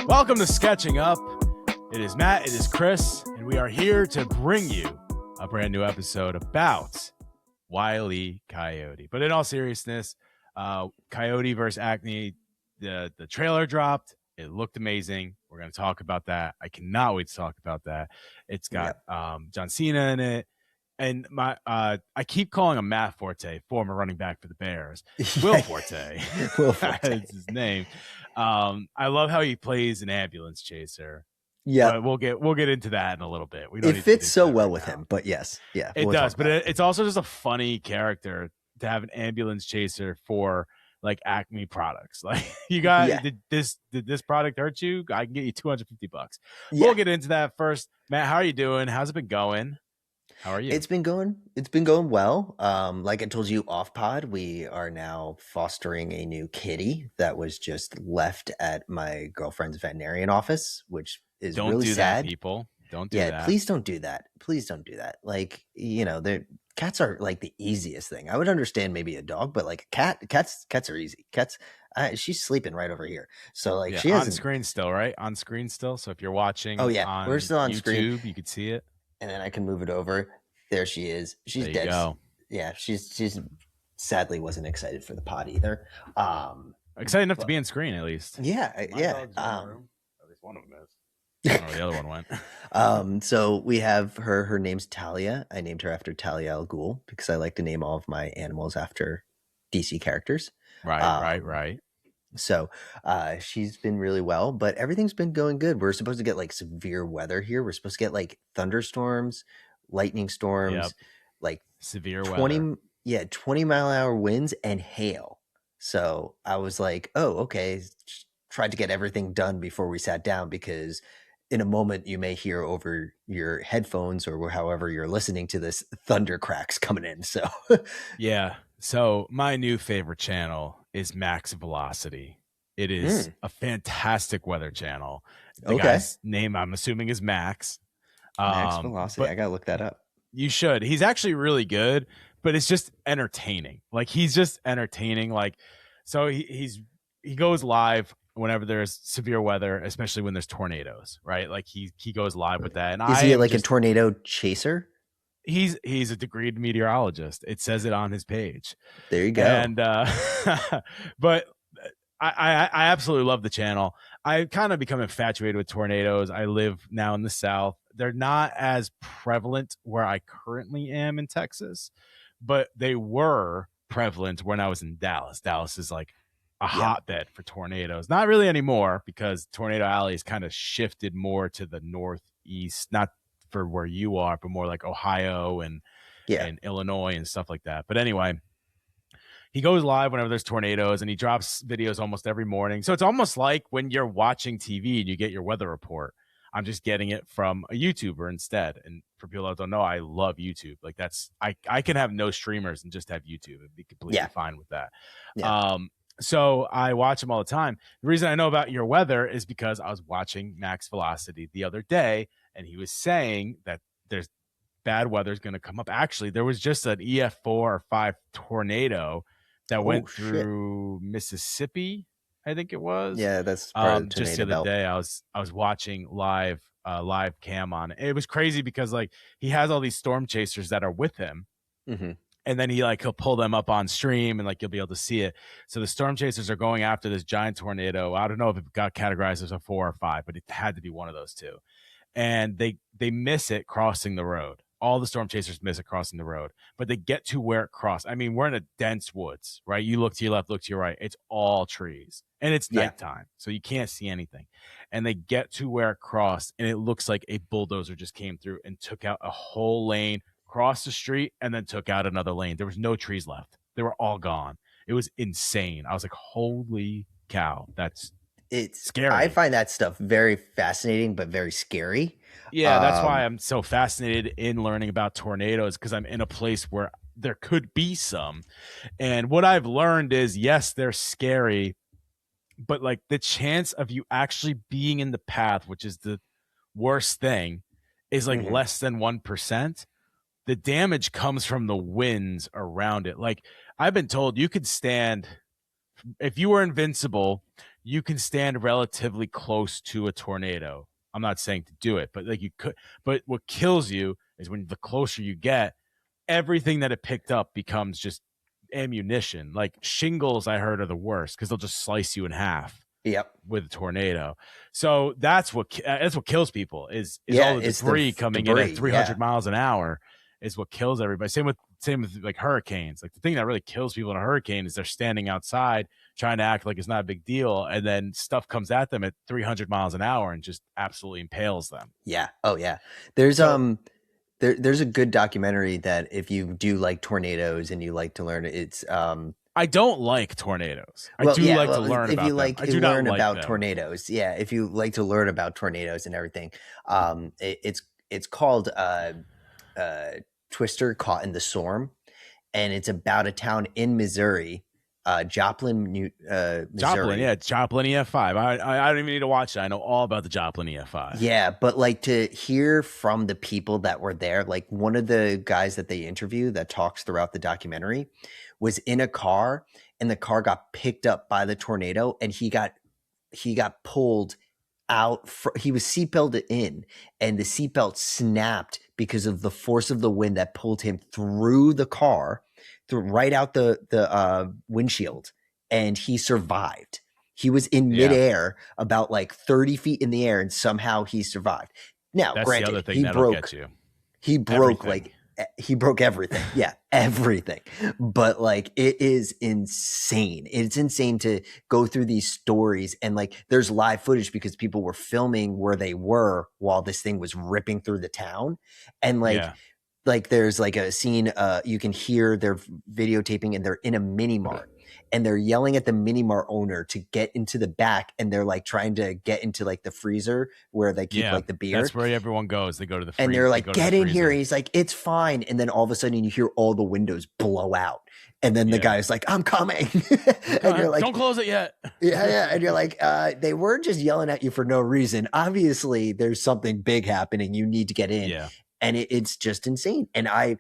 Welcome to Sketching Up. It is Matt, it is Chris, and we are here to bring you a brand new episode about Wile E. Coyote. But in all seriousness, Coyote versus Acme, the trailer dropped. It looked amazing. We're going to talk about that. I cannot wait to talk about that. It's got John Cena in it. And I keep calling him Matt Forte, former running back for the Bears. Will Forte. Will Forte. That's his name. I love how he plays an ambulance chaser. Yeah, we'll get into that in a little bit. It fits so well with him, but yes, yeah, it does. But it's also just a funny character to have an ambulance chaser for like Acme products. Like, you got did this product hurt you? I can get you $250. We'll get into that first. Matt, how are you doing? How's it been going? How are you? It's been going well. Like I told you off pod, we are now fostering a new kitty that was just left at my girlfriend's veterinarian office, which is really sad. That, people. Don't do that. Yeah, please don't do that. Please don't do that. Like, you know, cats are like the easiest thing. I would understand maybe a dog, but like cats are easy. Cats, she's sleeping right over here. So like she has on screen still, right? On screen still. So if you're watching, we're still on YouTube, screen. You could see it. And then I can move it over. There she is. She's dead. Go. Yeah, she's sadly wasn't excited for the pod either. Excited enough to be on screen at least. Yeah. At least one of them is. I don't know where the other one went. So we have her name's Talia. I named her after Talia al Ghul because I like to name all of my animals after DC characters. Right. So she's been really well, but everything's been going good. We're supposed to get like severe weather here. We're supposed to get like thunderstorms, lightning storms, like severe 20 weather. 20-mile-an-hour winds and hail. So I was like, oh, okay. Tried to get everything done before we sat down because in a moment you may hear over your headphones or however you're listening to this thunder cracks coming in. So yeah. So my new favorite channel is Max Velocity. It is a fantastic weather channel. The guy's name, I'm assuming, is Max. Max Velocity. I gotta look that up. You should. He's actually really good, but it's just entertaining. Like, he's just entertaining. Like, so he goes live whenever there's severe weather, especially when there's tornadoes, right? Like he goes live with that. And is he like a tornado chaser? He's a degreed meteorologist. It says it on his page. There you go. And but I absolutely love the channel. I've kind of become infatuated with tornadoes. I live now in the South. They're not as prevalent where I currently am in Texas, but they were prevalent when I was in Dallas. Dallas is like a hotbed for tornadoes. Not really anymore because Tornado Alley has kind of shifted more to the northeast, not for where you are, but more like Ohio and Illinois and stuff like that. But anyway, he goes live whenever there's tornadoes and he drops videos almost every morning. So it's almost like when you're watching TV and you get your weather report. I'm just getting it from a YouTuber instead. And for people that don't know, I love YouTube. Like, that's I can have no streamers and just have YouTube and be completely fine with that. Yeah. So I watch him all the time. The reason I know about your weather is because I was watching Max Velocity the other day, and he was saying that there's bad weather is going to come up. Actually, there was just an EF4 or 5 tornado that went through Mississippi, I think it was. Yeah, that's part of the just the other day. I was watching live cam on it. It was crazy because like he has all these storm chasers that are with him. Mm-hmm. And then he'll pull them up on stream and like you'll be able to see it. So the storm chasers are going after this giant tornado. I don't know if it got categorized as a 4 or 5, but it had to be one of those two. And they miss it crossing the road. All the storm chasers miss it crossing the road, but they get to where it crossed. I mean, we're in a dense woods, right? You look to your left, look to your right. It's all trees and it's nighttime. So you can't see anything. And they get to where it crossed and it looks like a bulldozer just came through and took out a whole lane, crossed the street, and then took out another lane. There was no trees left. They were all gone. It was insane. I was like, holy cow. It's scary. I find that stuff very fascinating, but very scary. Yeah, that's why I'm so fascinated in learning about tornadoes, because I'm in a place where there could be some. And what I've learned is, yes, they're scary, but like the chance of you actually being in the path, which is the worst thing, is like less than 1%. The damage comes from the winds around it. Like, I've been told you could stand, if you were invincible, you can stand relatively close to a tornado. I'm not saying to do it, but like you could. But what kills you is when the closer you get, everything that it picked up becomes just ammunition. Like shingles, I heard are the worst because they'll just slice you in half Yep. with a tornado. So that's what kills people is Yeah, all the it's debris coming in at 300 Yeah. miles an hour is what kills everybody. Same with like hurricanes. Like the thing that really kills people in a hurricane is they're standing outside trying to act like it's not a big deal, and then stuff comes at them at 300 miles an hour and just absolutely impales them. Yeah. Oh yeah. There's So, there's a good documentary that if you do like tornadoes and you like to learn, it's I don't like tornadoes. I well, do yeah, like to well, learn if about you them. like I to do not learn like about them. tornadoes, yeah, if you like to learn about tornadoes and everything, it's called Twister Caught in the Storm, and it's about a town in Missouri, Joplin, Missouri. Joplin, yeah, Joplin EF5. I don't even need to watch it. I know all about the Joplin EF5. Yeah, but like to hear from the people that were there, like one of the guys that they interview that talks throughout the documentary was in a car, and the car got picked up by the tornado, and he got pulled out. He was seatbelted in, and the seatbelt snapped because of the force of the wind that pulled him through the car, through right out the windshield, and he survived. He was in midair about like 30 feet in the air, and somehow he survived. Now, That's granted, the other thing that'll get you. He broke Everything. he broke everything. Yeah, everything. But like it is insane. It's insane to go through these stories, and like there's live footage because people were filming where they were while this thing was ripping through the town. And like there's like a scene you can hear they're videotaping and they're in a mini mart, and they're yelling at the mini mart owner to get into the back, and they're like trying to get into like the freezer where they keep like the beer. That's where everyone goes. They go to the freezer. And they're like, get in here. And he's like, it's fine. And then all of a sudden you hear all the windows blow out. And then the guy's like, I'm coming. And you're like, don't close it yet. Yeah. And you're like, they weren't just yelling at you for no reason. Obviously there's something big happening. You need to get in. Yeah. And it's just insane. And I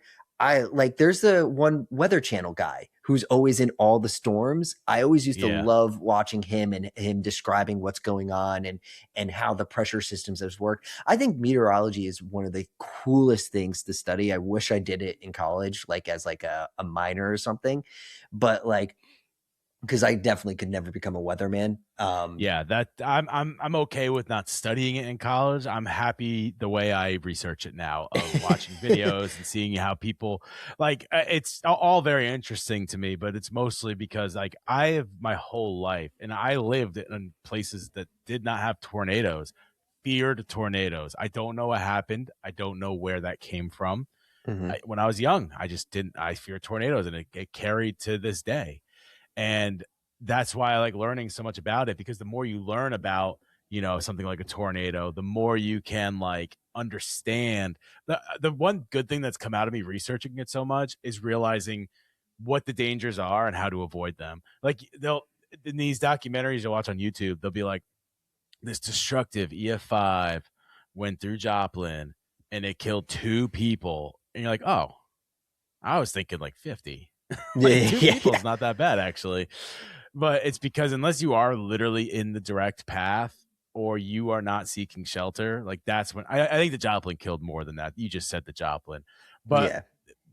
like, there's the one Weather Channel guy who's always in all the storms. I always used to love watching him and him describing what's going on and how the pressure systems has worked. I think meteorology is one of the coolest things to study. I wish I did it in college, like as like a minor or something, but like, because I definitely could never become a weatherman. That I'm okay with not studying it in college. I'm happy the way I research it now, of watching videos and seeing how people like. It's all very interesting to me, but it's mostly because like I have my whole life and I lived in places that did not have tornadoes, feared tornadoes. I don't know what happened. I don't know where that came from. When I was young, I just didn't. I feared tornadoes, and it carried to this day. And that's why I like learning so much about it, because the more you learn about, something like a tornado, the more you can like understand. The one good thing that's come out of me researching it so much is realizing what the dangers are and how to avoid them. Like in these documentaries you watch on YouTube, they'll be like, this destructive EF5 went through Joplin and it killed 2 people. And you're like, oh, I was thinking like 50. Like 2 people is not that bad actually, but it's because unless you are literally in the direct path or you are not seeking shelter, like that's when I think the Joplin killed more than that. You just said the Joplin, but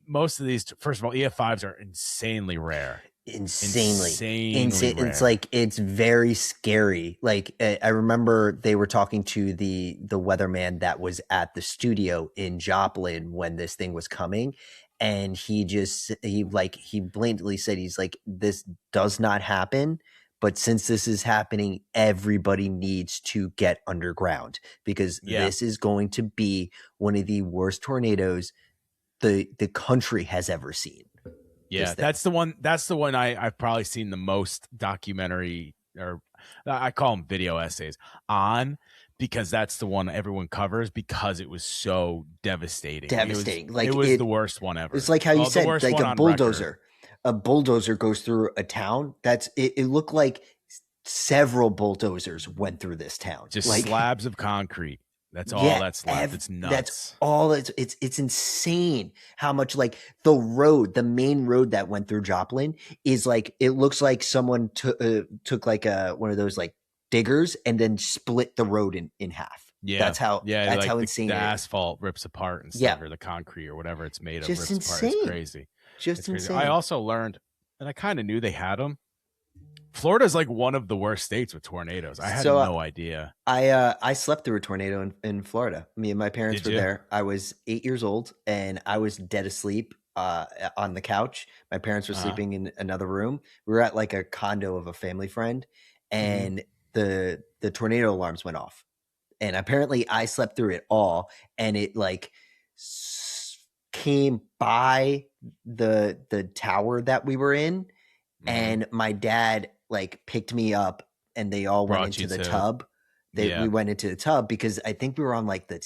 most of these, first of all, EF5s are insanely rare. Insanely rare. It's like it's very scary. Like I remember they were talking to the weatherman that was at the studio in Joplin when this thing was coming, and he blatantly said, he's like, this does not happen, but since this is happening, everybody needs to get underground because this is going to be one of the worst tornadoes the country has ever seen. Yeah, that's the one. That's the one I've probably seen the most documentary, or I call them video essays on, because that's the one everyone covers because it was so devastating. It was the worst one ever. It's like how you said, like a bulldozer. A bulldozer goes through a town. It looked like several bulldozers went through this town. Just like slabs of concrete. That's all that's left. It's nuts. That's all. It's insane how much like the main road that went through Joplin is like, it looks like someone took like one of those like diggers and then split the road in half. Yeah. That's how Yeah. Like insane the it is. asphalt rips apart and Yeah. stuff, or the concrete or whatever it's made of Just rips apart. It's insane. crazy. Just It's crazy. I insane. also learned, and I kind of knew they had them. Florida's like one of the worst states with tornadoes. I had no idea. I slept through a tornado in Florida. Me and my parents were there. I was 8 years old and I was dead asleep on the couch. My parents were sleeping in another room. We were at like a condo of a family friend, and the tornado alarms went off. And apparently I slept through it all, and it like came by the tower that we were in, and my dad like picked me up, and they all went into the tub. We went into the tub because I think we were on like the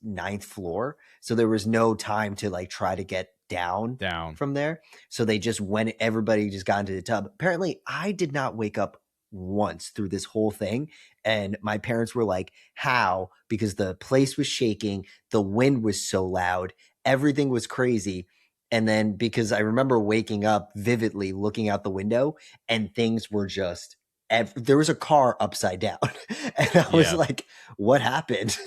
9th floor, so there was no time to like try to get down from there. So they just went. Everybody just got into the tub. Apparently, I did not wake up once through this whole thing, and my parents were like, "How?" Because the place was shaking, the wind was so loud, everything was crazy. And then because I remember waking up vividly, looking out the window, and things were just there was a car upside down, and I was like, "What happened?"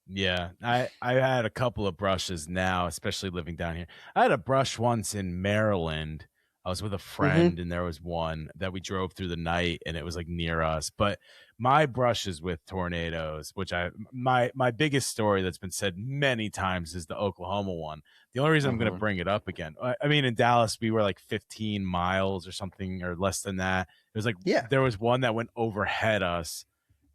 Yeah, I had a couple of brushes now, especially living down here. I had a brush once in Maryland. I was with a friend, and there was one that we drove through the night, and it was like near us. But my brushes with tornadoes, which my biggest story that's been said many times is the Oklahoma one. The only reason I'm going to bring it up again, I mean, in Dallas, we were like 15 miles or something, or less than that. It was like, there was one that went overhead us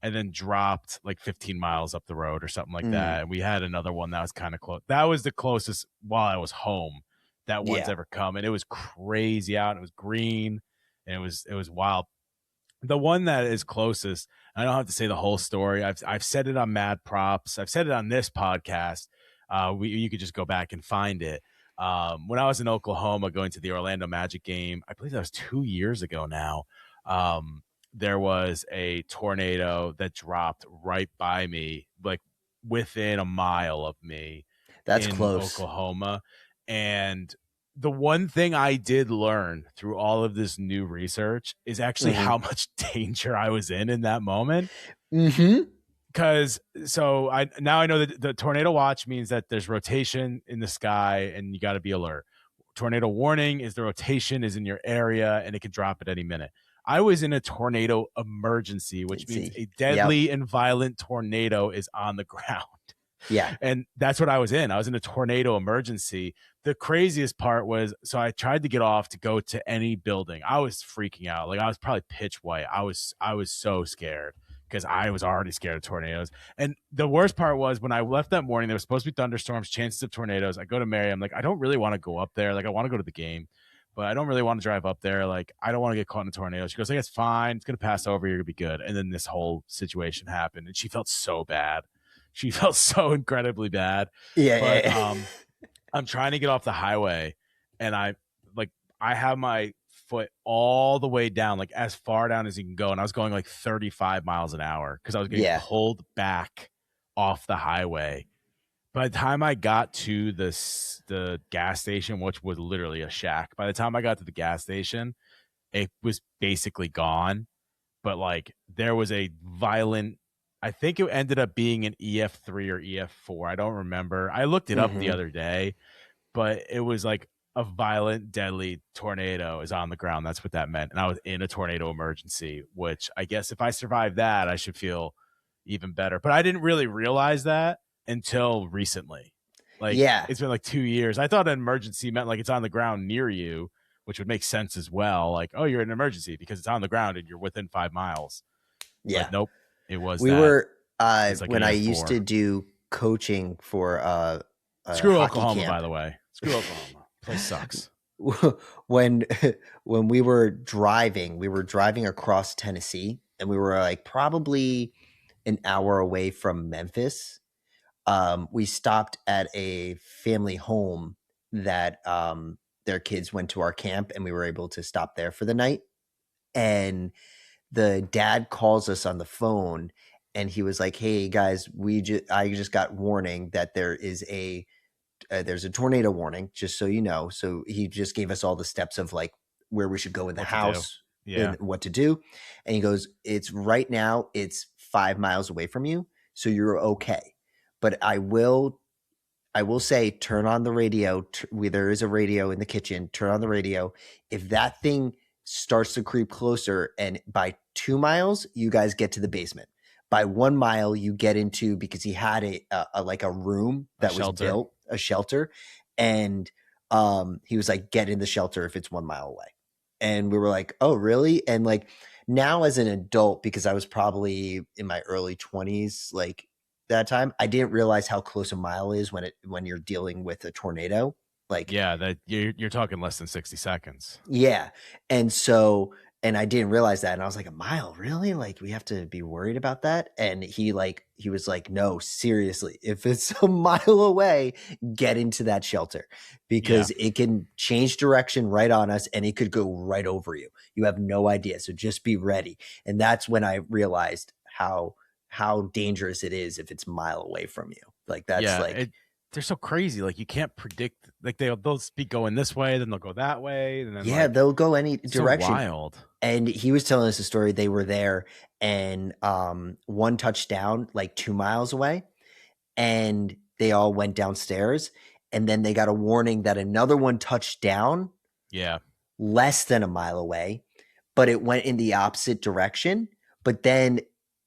and then dropped like 15 miles up the road or something like that. And we had another one that was kind of close. That was the closest while I was home that one's ever come, and it was crazy out, and it was green, and it was wild. The one that is closest, I don't have to say the whole story. I've said it on Mad Props. I've said it on this podcast. You could just go back and find it. When I was in Oklahoma going to the Orlando Magic game, I believe that was 2 years ago now. There was a tornado that dropped right by me, like within a mile of me. That's in close. Oklahoma. And the one thing I did learn through all of this new research is actually how much danger I was in that moment. Because I know that the tornado watch means that there's rotation in the sky and you got to be alert. Tornado warning is the rotation is in your area and it can drop at any minute. I was in a tornado emergency, which means a deadly and violent tornado is on the ground. Yeah. And that's what I was in. I was in a tornado emergency. The craziest part was, so I tried to get off to go to any building. I was freaking out. Like I was probably pitch white. I was so scared because I was already scared of tornadoes. And the worst part was when I left that morning, there was supposed to be thunderstorms, chances of tornadoes. I go to Mary. I'm like, I don't really want to go up there. Like I want to go to the game, but I don't really want to drive up there. Like I don't want to get caught in a tornado. She goes, like, it's fine. It's going to pass over. You're going to be good. And then this whole situation happened and she felt so bad. She felt so incredibly bad. I'm trying to get off the highway, and I have my foot all the way down, like as far down as you can go, and I was going like 35 miles an hour because I was getting pulled back off the highway. By the time I got to the gas station, which was literally a shack, by the time I got to the gas station, it was basically gone. But like there was a violent, I think it ended up being an EF3 or EF4. I don't remember. I looked it up the other day, but it was like a violent, deadly tornado is on the ground. That's what that meant. And I was in a tornado emergency, which I guess if I survived that, I should feel even better. But I didn't really realize that until recently. Like, it's been like 2 years. I thought an emergency meant like it's on the ground near you, which would make sense as well. Like, oh, you're in an emergency because it's on the ground and you're within 5 miles. Yeah. But nope. It was were like when I used to do coaching for screw Oklahoma camp. By the way. Screw Oklahoma. Place sucks. when we were driving across Tennessee, and we were like probably an hour away from Memphis. We stopped at a family home that their kids went to our camp, and we were able to stop there for the night. And the dad calls us on the phone, and he was like, "Hey guys, I just got warning that there's a tornado warning, just so you know." So he just gave us all the steps of like where we should go in the house, Yeah. and what to do. And he goes, it's right now, it's 5 miles away from you. So you're okay. But I will say, turn on the radio. There is a radio in the kitchen. Turn on the radio. If that thing starts to creep closer, and by 2 miles, you guys get to the basement. By 1 mile, you get into, because he had a like a room that was built, a shelter, and he was like, get in the shelter if it's 1 mile away. And we were like, oh, really? And like now as an adult, because I was probably in my early 20s, like that time, I didn't realize how close a mile is when you're dealing with a tornado. Like, Yeah, that you're talking less than 60 seconds. yeah. And I didn't realize that. And I was like, a mile, really? Like, we have to be worried about that? And he was like, no, seriously, if it's a mile away, get into that shelter, because it can change direction right on us and it could go right over you. You have no idea. So just be ready. And that's when I realized how dangerous it is if it's a mile away from you. Like, that's they're so crazy. Like, you can't predict. Like, they'll be going this way, then they'll go that way, and then they'll go any direction. So wild. And he was telling us a story. They were there, and one touched down like 2 miles away, and they all went downstairs, and then they got a warning that another one touched down. Yeah, less than a mile away, but it went in the opposite direction. But then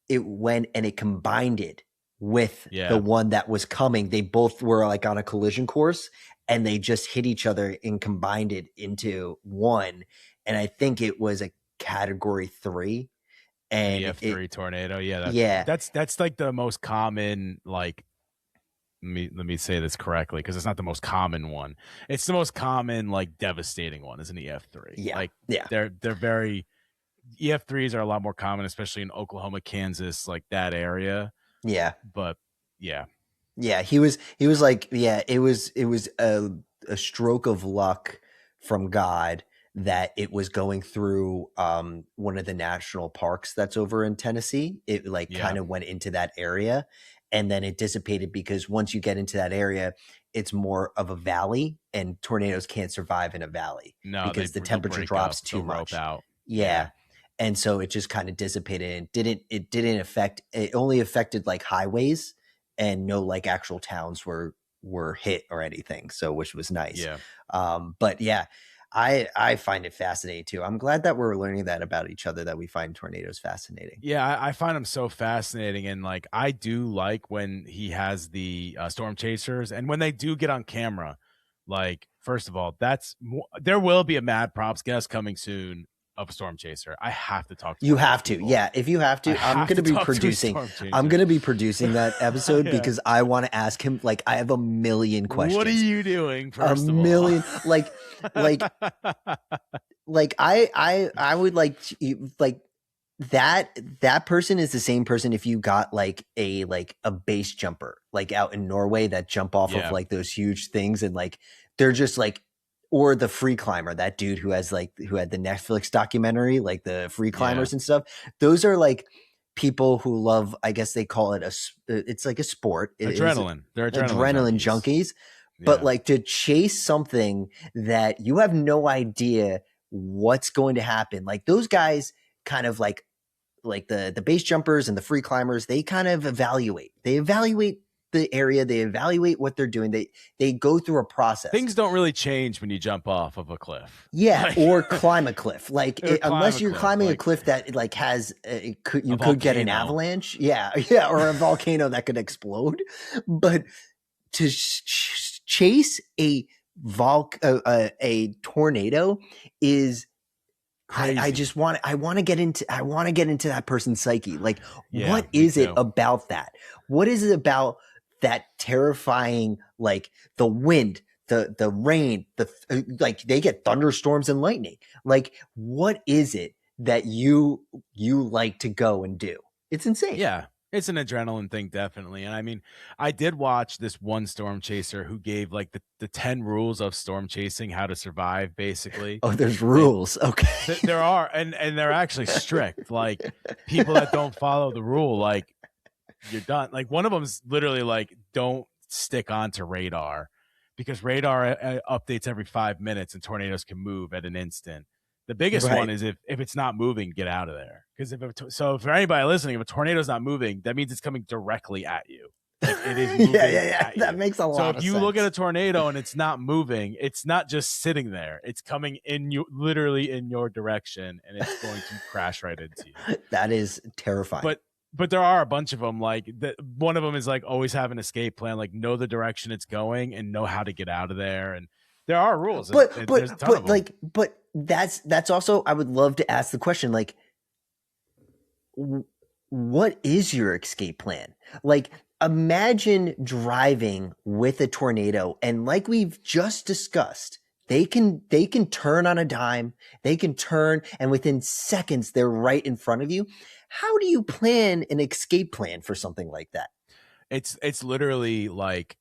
it went and it combined it with the one that was coming. They both were like on a collision course, and they just hit each other and combined it into one. And I think it was a category 3. And EF3 tornado. Yeah, that's like the most common, like, let me say this correctly, because it's not the most common one. It's the most common, like, devastating one is an EF3. Yeah. Like, yeah. They're very, EF3s are a lot more common, especially in Oklahoma, Kansas, like that area. Yeah. But yeah. Yeah. He was like, yeah, it was a stroke of luck from God that it was going through one of the national parks that's over in Tennessee. It kind of went into that area, and then it dissipated, because once you get into that area, it's more of a valley, and tornadoes can't survive in a valley because the temperature drops too much. Yeah. And so it just kind of dissipated, and it didn't affect, it only affected like highways, and no like actual towns were hit or anything. So, which was nice. Yeah. But yeah, I find it fascinating too. I'm glad that we're learning that about each other, that we find tornadoes fascinating. Yeah, I find them so fascinating. And like, I do like when he has the storm chasers, and when they do get on camera. Like, first of all, there will be a Mad Props guest coming soon of a storm chaser. I have to talk to you. Have to. Yeah, if you have to, I'm going to be producing. I'm going to be producing that episode because I want to ask him. Like, I have a million questions. What are you doing? First a of million. All? like I would like that person is the same person if you got like a base jumper like out in Norway that jump off of like those huge things, and like they're just like, or the free climber, that dude who had the Netflix documentary, like the free climbers and stuff. Those are like people who love, I guess they call it it's like a sport. Adrenaline. They're adrenaline junkies. But like, to chase something that you have no idea what's going to happen. Like, those guys kind of like the base jumpers and the free climbers, they kind of evaluate. They evaluate the area. They evaluate what they're doing. They go through a process. Things don't really change when you jump off of a cliff. Yeah, or climb a cliff. Like, unless you're climbing a cliff that like has you could get an avalanche. Yeah, or a volcano that could explode. But to chase a tornado is crazy. I want to get into that person's psyche. Like, what is it about that? What is it about that terrifying, like the wind, the rain, like they get thunderstorms and lightning. Like, what is it that you like to go and do? It's insane. Yeah. It's an adrenaline thing, definitely. And I mean, I did watch this one storm chaser who gave like the 10 rules of storm chasing, how to survive, basically. Oh, there's rules. Okay. There are, and they're actually strict. Like, people that don't follow the rule, like, you're done. Like, one of them's literally like, don't stick onto radar, because radar updates every 5 minutes and tornadoes can move at an instant. The biggest one Right. is if it's not moving, get out of there. Because so for anybody listening, if a tornado's not moving, that means it's coming directly at you. Like it is Yeah, moving yeah, yeah. at That you. makes a So lot if of you look at a sense. tornado and it's not moving, it's not just sitting there. It's coming in you, literally in your direction, and it's going to crash right into you. That is terrifying. But there are a bunch of them. Like one of them is like always have an escape plan. Like know the direction it's going and know how to get out of there. And there are rules. And there's a ton of them. like, but that's also, I would love to ask the question, like, what is your escape plan? Like, imagine driving with a tornado, and like we've just discussed, they can turn on a dime, they can turn, and within seconds they're right in front of you. How do you plan an escape plan for something like that? It's literally like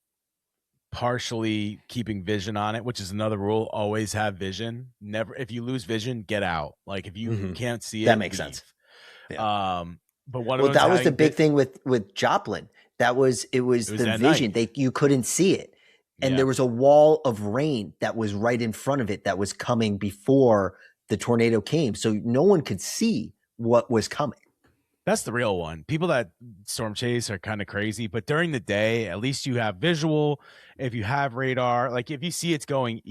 partially keeping vision on it, which is another rule. Always have vision. Never, if you lose vision, get out. Like if you can't see it, that makes leave. sense. Yeah. But one of them, that was the big thing with Joplin. It was the vision. You couldn't see it. And there was a wall of rain that was right in front of it that was coming before the tornado came. So no one could see what was coming. That's the real one. People that storm chase are kind of crazy, but during the day, at least you have visual. If you have radar, like if you see it's going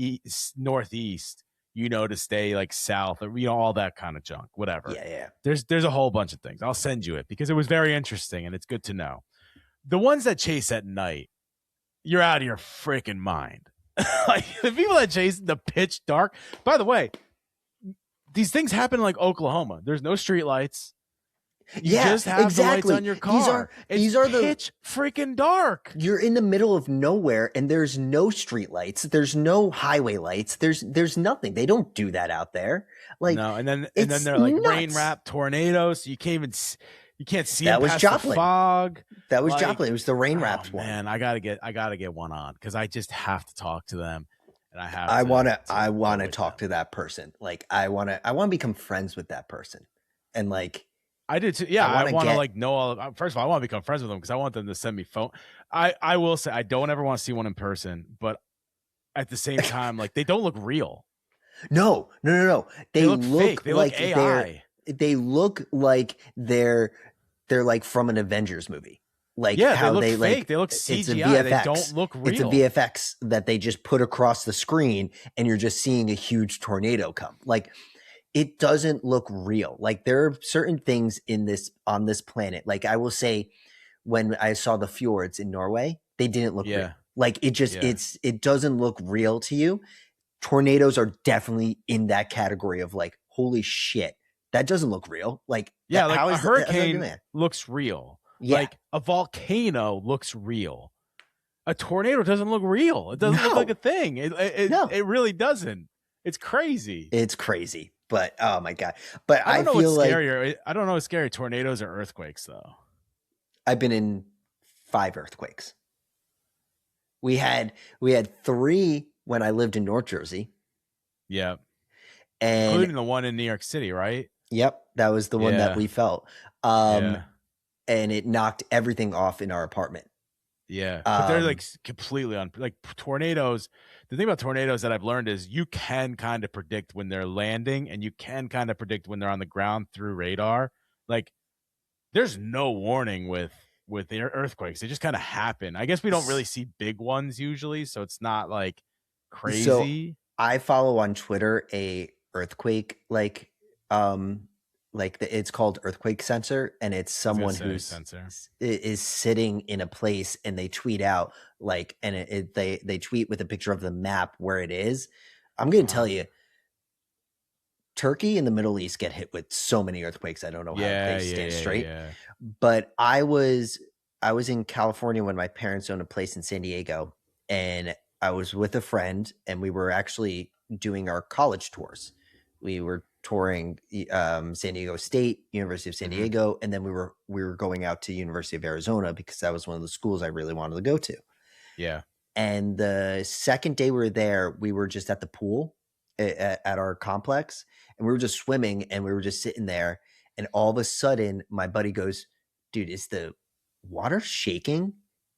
northeast, you know to stay like south, or all that kind of junk, whatever. Yeah. There's a whole bunch of things. I'll send you it because it was very interesting and it's good to know. The ones that chase at night, you're out of your freaking mind. Like the people that chase the pitch dark. By the way, these things happen like Oklahoma. There's no street lights. You just have the lights on your car. These are pitch freaking dark. You're in the middle of nowhere and there's no street lights. There's no highway lights. There's nothing. They don't do that out there. Like no, and then they're like rain wrapped tornadoes. So you can't see that was past Joplin. The fog. That was Joplin. It was the rain wrapped one. Man, I gotta get one on because I just have to talk to them. And I want to talk to that person. Like I want to become friends with that person. And like I do too. Yeah, I want to like know all. First of all, I want to become friends with them because I want them to send me phone. I will say I don't ever want to see one in person, but at the same time, like they don't look real. No. They look fake. They like look AI. They look like they're like from an Avengers movie. Like how they look fake. They look CGI. They don't look real. It's a VFX that they just put across the screen, and you're just seeing a huge tornado come. Like. It doesn't look real. Like there are certain things on this planet. Like I will say, when I saw the fjords in Norway, they didn't look real. Like it just it doesn't look real to you. Tornadoes are definitely in that category of like, holy shit, that doesn't look real. Like like a hurricane looks real. Yeah. Like a volcano looks real. A tornado doesn't look real. It doesn't look like a thing. It really doesn't. It's crazy. It's crazy. But oh my god! But I don't know feel what's like scarier. I don't know what's scary, tornadoes or earthquakes, though. I've been in 5 earthquakes. We had 3 when I lived in North Jersey. Yeah, and including the one in New York City, right? Yep, that was the one that we felt. And it knocked everything off in our apartment. Yeah, but they're like completely like tornadoes. The thing about tornadoes that I've learned is you can kind of predict when they're landing and you can kind of predict when they're on the ground through radar. Like there's no warning with the earthquakes. They just kind of happen. I guess we don't really see big ones usually, so it's not like crazy. So I follow on Twitter a earthquake it's called earthquake sensor, and it's someone who is sitting in a place and they tweet out like, and they tweet with a picture of the map where it is. I'm going to tell you, Turkey and the Middle East get hit with so many earthquakes. I don't know how they stand straight. Yeah. But I was in California when my parents owned a place in San Diego, and I was with a friend, and we were actually doing our college tours. We were touring San Diego State, University of San Diego, and then we were going out to University of Arizona because that was one of the schools I really wanted to go to. Yeah. And the second day we were there, we were just at the pool at our complex, and we were just swimming, and we were just sitting there, and all of a sudden my buddy goes, "Dude, is the water shaking?"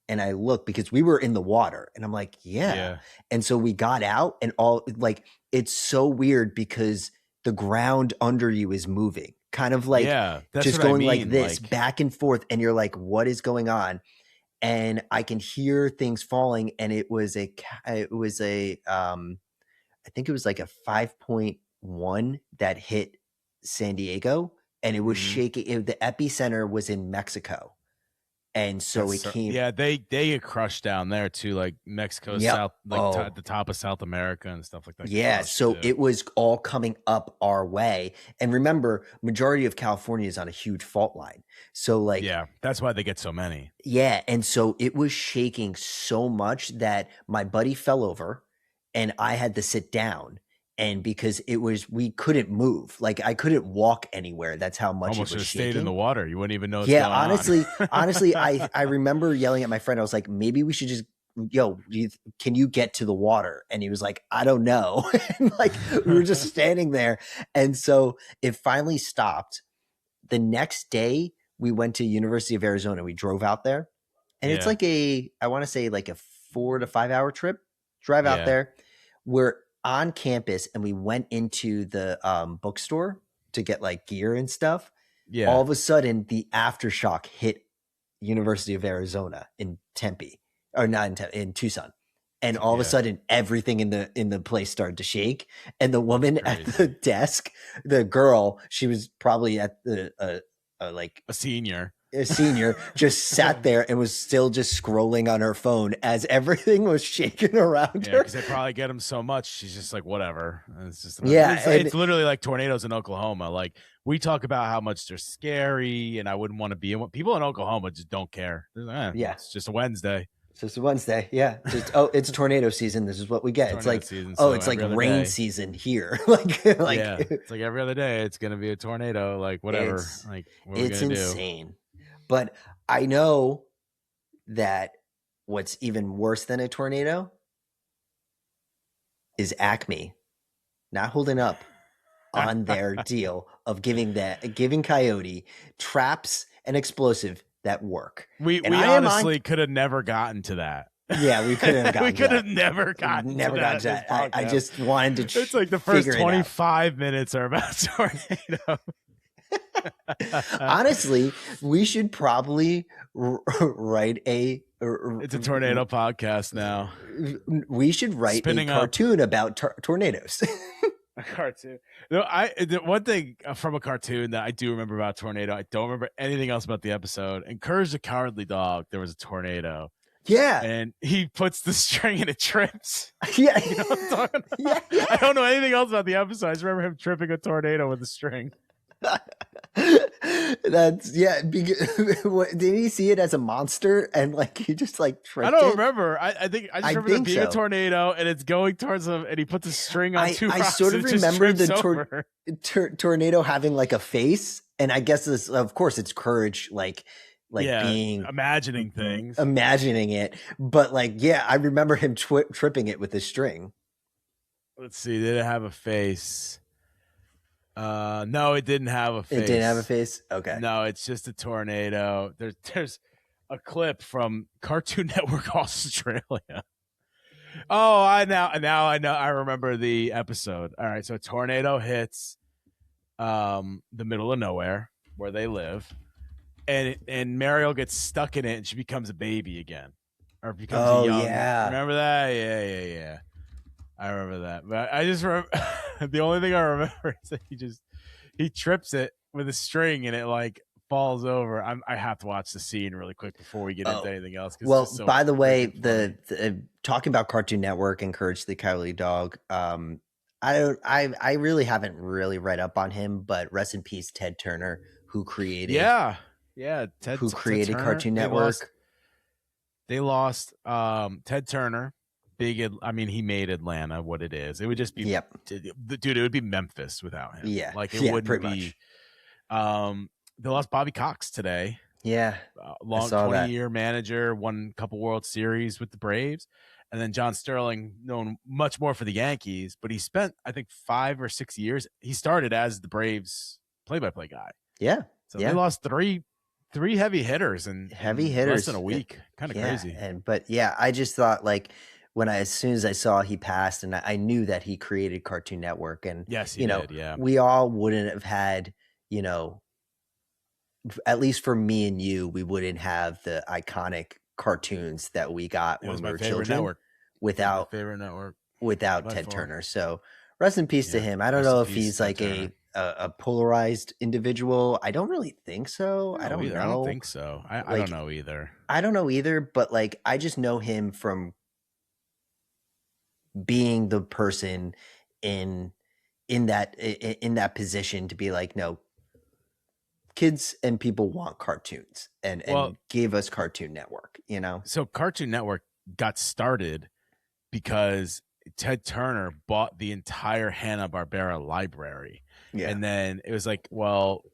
And I look because we were in the water, and I'm like, yeah. And so we got out, and all like, it's so weird because the ground under you is moving, kind of like that's just what I going like mean. this Like, back and forth. And you're like, what is going on? And I can hear things falling. And it was I think it was like a 5.1 that hit San Diego, and it was shaking. The epicenter was in Mexico. And so it came. Yeah, they get crushed down there too, like Mexico, South, like at the top of South America and stuff like that. Yeah, so it was all coming up our way. And remember, majority of California is on a huge fault line. So like, yeah, that's why they get so many. Yeah, and so it was shaking so much that my buddy fell over, and I had to sit down. And because we couldn't move, like I couldn't walk anywhere. That's how much Almost it was just shaking. stayed in the water. You wouldn't even know. What's Yeah, going on. honestly, I remember yelling at my friend. I was like, maybe we should just, can you get to the water? And he was like, I don't know. And like we were just standing there, and so it finally stopped. The next day, we went to University of Arizona. We drove out there, and it's like I want to say like a 4 to 5 hour drive out there. We're on campus, and we went into the bookstore to get like gear and stuff. Yeah. All of a sudden, the aftershock hit University of Arizona in Tempe, or not in Tempe, in Tucson. And all of a sudden, everything in the place started to shake. And the woman at the desk, the girl, she was probably at the like a senior, just sat there and was still just scrolling on her phone as everything was shaking around her. Because they probably get them so much, she's just like, whatever. And it's just it's literally like tornadoes in Oklahoma. Like, we talk about how much they're scary, and I wouldn't want to be in. People in Oklahoma just don't care. Like, it's just a Wednesday. It's just a Wednesday. Yeah. It's tornado season. This is what we get. It's like season, it's like rain season here. It's like every other day it's gonna be a tornado. Like, whatever. It's insane. But I know that what's even worse than a tornado is Acme not holding up on their deal of giving Coyote traps and explosive that work. We honestly could have never gotten to that. Yeah, we could have gotten we could have never gotten to that. I just wanted to it's like the first 25 minutes are about tornado. Honestly, we should probably write it's a tornado podcast now. We should write a cartoon about tornadoes. A cartoon. No, the one thing from a cartoon that I do remember about tornado, I don't remember anything else about the episode. In Courage the Cowardly Dog, there was a tornado. Yeah. And he puts the string and it trips. Yeah. You know what I'm talking about? Yeah. I don't know anything else about the episode. I just remember him tripping a tornado with a string. That's did he see it as a monster and like he just like tripped I don't remember. I think I just remember there being a tornado and it's going towards him and he puts a string on two rocks. I sort of remember the tornado having like a face, and I guess this, of course, it's Courage being imagining things, imagining it, but I remember him tripping it with his string. Let's see, did it have a face? No, it didn't have a face. It didn't have a face? Okay. No, it's just a tornado. There's a clip from Cartoon Network Australia. Oh, I know. I remember the episode. All right, so a tornado hits the middle of nowhere where they live, and Mariel gets stuck in it and she becomes a baby again. Or becomes a young. Yeah. Remember that? Yeah. I remember that, but I just remember the only thing I remember is that he trips it with a string and it falls over. I have to watch the scene really quick before we get into anything else. Well, by the way, the talking about Cartoon Network and Courage the Cowardly Dog, I really haven't really read up on him, but rest in peace, Ted Turner, who created Ted created Cartoon Network. They lost Ted Turner. He made Atlanta what it is. It would just be, dude, it would be Memphis without him. Yeah. It wouldn't be. They lost Bobby Cox today. Yeah. Long 20-year manager, won a couple World Series with the Braves. And then John Sterling, known much more for the Yankees, but he spent, I think, 5 or 6 years. He started as the Braves play-by-play guy. Yeah. So they lost three heavy hitters in less than a week. Kind of crazy. But I just thought as soon as I saw he passed, and I knew that he created Cartoon Network, and Yes, he did. Yeah. we all wouldn't have had, at least for me and you, we wouldn't have the iconic cartoons that we got It when was we my were favorite children network. My without favorite network by Ted far. Turner. So rest in peace to Yeah. him. I don't Rest in know if peace, he's Ted like Turner. a polarized individual. I don't really think so. I don't Either. I don't know. think so. I don't Like, know either. I don't know either, but like I just know him from being the person in that position to be like, no, kids and people want cartoons, and Well, gave us Cartoon Network, so Cartoon Network got started because Ted Turner bought the entire Hanna-Barbera library. Yeah. And then it was like, well,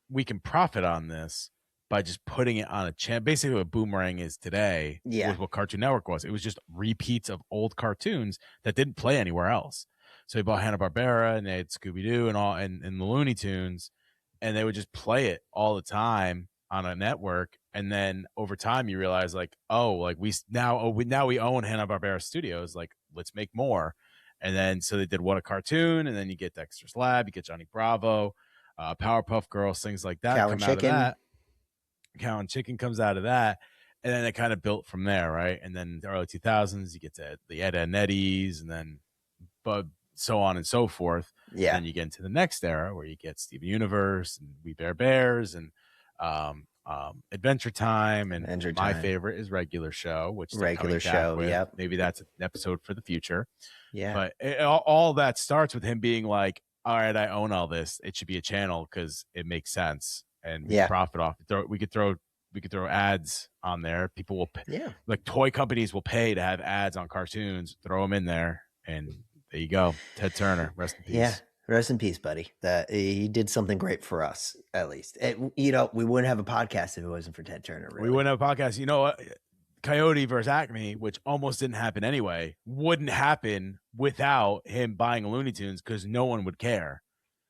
we can profit on this by just putting it on a channel. Basically, what Boomerang is today was what Cartoon Network was. It was just repeats of old cartoons that didn't play anywhere else. So he bought Hanna-Barbera, and they had Scooby-Doo and all, and the Looney Tunes, and they would just play it all the time on a network. And then over time, you realize like, oh, like we own Hanna-Barbera Studios. Like, let's make more. And then so they did What a Cartoon, and then you get Dexter's Lab, you get Johnny Bravo, Powerpuff Girls, things like that Cow come and out of Chicken. that. Cow and Chicken comes out of that, and then it kind of built from there, right? And then the early 2000s, you get to the Ed and Eddies, and then but so on and so forth. Yeah. And then you get into the next era where you get Steven Universe and We Bare Bears and Adventure Time, and my favorite is Regular Show, which Regular Show. Yep. Maybe that's an episode for the future. Yeah. But all that starts with him being like, all right, I own all this. It should be a channel because it makes sense, and we profit off it. We could throw ads on there. People will pay, like toy companies will pay to have ads on cartoons. Throw them in there, and there you go. Ted Turner, rest in peace. Yeah, rest in peace, buddy. That he did something great for us, at least. We wouldn't have a podcast if it wasn't for Ted Turner. Really. We wouldn't have a podcast. You know what? Coyote versus Acme, which almost didn't happen anyway, wouldn't happen without him buying Looney Tunes because no one would care.